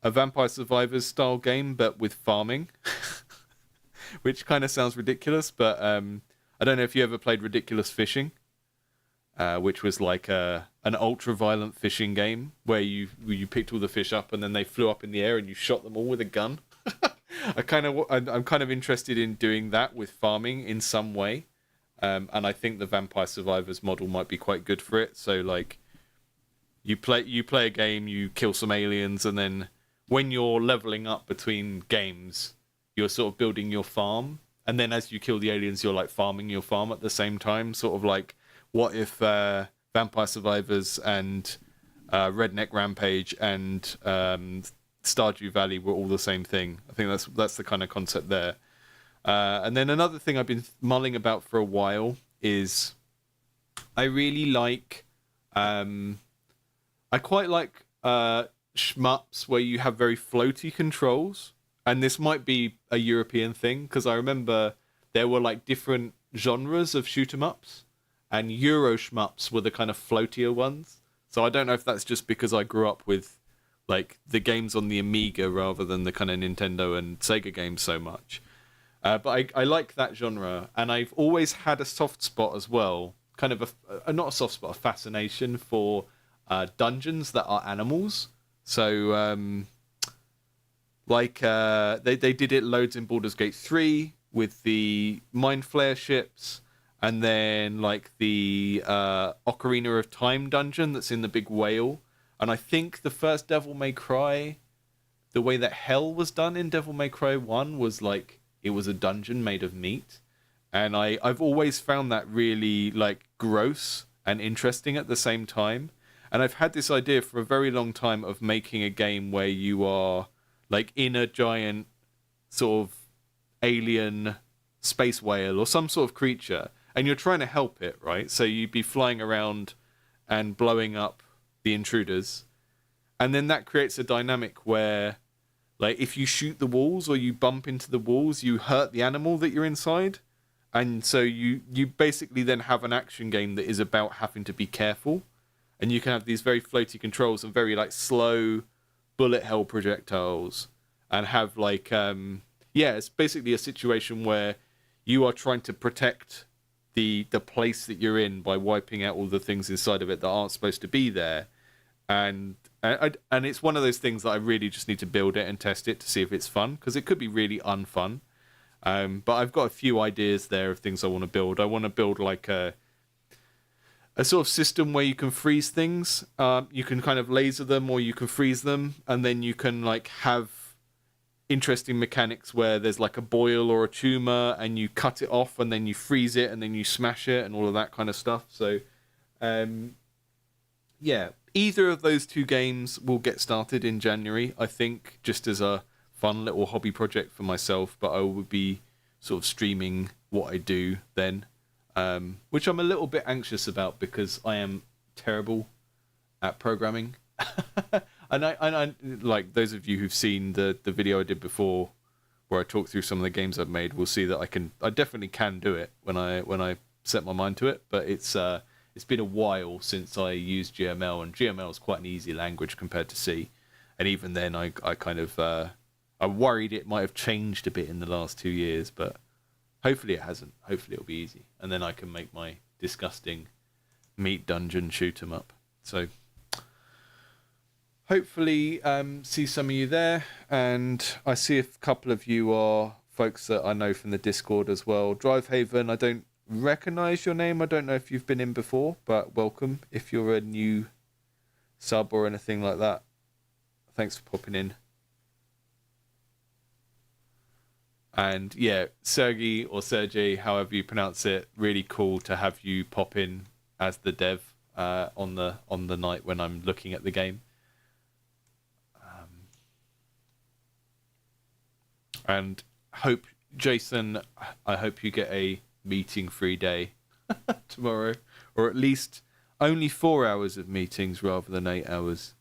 Vampire Survivors style game, but with farming, which kind of sounds ridiculous. But I don't know if you ever played Ridiculous Fishing, which was like an ultra violent fishing game where you picked all the fish up and then they flew up in the air and you shot them all with a gun. I'm kind of interested in doing that with farming in some way, and I think the Vampire Survivors model might be quite good for it. So like, you play a game, you kill some aliens, and then when you're leveling up between games, you're sort of building your farm, and then as you kill the aliens, you're like farming your farm at the same time. Sort of like, what if Vampire Survivors and Redneck Rampage and Stardew Valley were all the same thing? I think that's the kind of concept there. And then another thing I've been mulling about for a while is I really like... I quite like shmups where you have very floaty controls, and this might be a European thing because I remember there were like different genres of shoot 'em ups, and Euro shmups were the kind of floatier ones. So I don't know if that's just because I grew up with like the games on the Amiga rather than the kind of Nintendo and Sega games so much. But I like that genre, and I've always had a soft spot as well, kind of not a soft spot, a fascination for dungeons that are animals. So they did it loads in Baldur's Gate 3 with the Mind Flayer ships, and then like the Ocarina of Time dungeon that's in the big whale. And I think the first Devil May Cry, the way that hell was done in Devil May Cry 1 was like it was a dungeon made of meat. And I've always found that really like gross and interesting at the same time. And I've had this idea for a very long time of making a game where you are like in a giant sort of alien space whale or some sort of creature, and you're trying to help it, right? So you'd be flying around and blowing up the intruders. And then that creates a dynamic where like if you shoot the walls or you bump into the walls, you hurt the animal that you're inside. And so you basically then have an action game that is about having to be careful. And you can have these very floaty controls and very like slow bullet hell projectiles, and have like it's basically a situation where you are trying to protect the place that you're in by wiping out all the things inside of it that aren't supposed to be there. And it's one of those things that I really just need to build it and test it to see if it's fun, because it could be really unfun. But I've got a few ideas there of things I want to build. I want to build like a sort of system where you can freeze things. You can kind of laser them or you can freeze them, and then you can like have interesting mechanics where there's like a boil or a tumor and you cut it off and then you freeze it and then you smash it and all of that kind of stuff. So either of those two games will get started in January, I think, just as a fun little hobby project for myself, but I will be sort of streaming what I do then, which I'm a little bit anxious about because I am terrible at programming. and I like those of you who've seen the video I did before where I talk through some of the games I've made will see that I definitely can do it when I set my mind to it, but it's been a while since I used GML, and GML is quite an easy language compared to C. And even then, I kind of I worried it might have changed a bit in the last 2 years, but hopefully it hasn't. Hopefully it'll be easy, and then I can make my disgusting meat dungeon shoot 'em up. So hopefully see some of you there, and I see a couple of you are folks that I know from the Discord as well. Drivehaven, I don't recognize your name. I don't know if you've been in before, but welcome if you're a new sub or anything like that. Thanks for popping in. And yeah, Sergey or Sergey, however you pronounce it, really cool to have you pop in as the dev on the night when I'm looking at the game. And hope, Jason, I hope you get a meeting-free day tomorrow, or at least only 4 hours of meetings rather than 8 hours.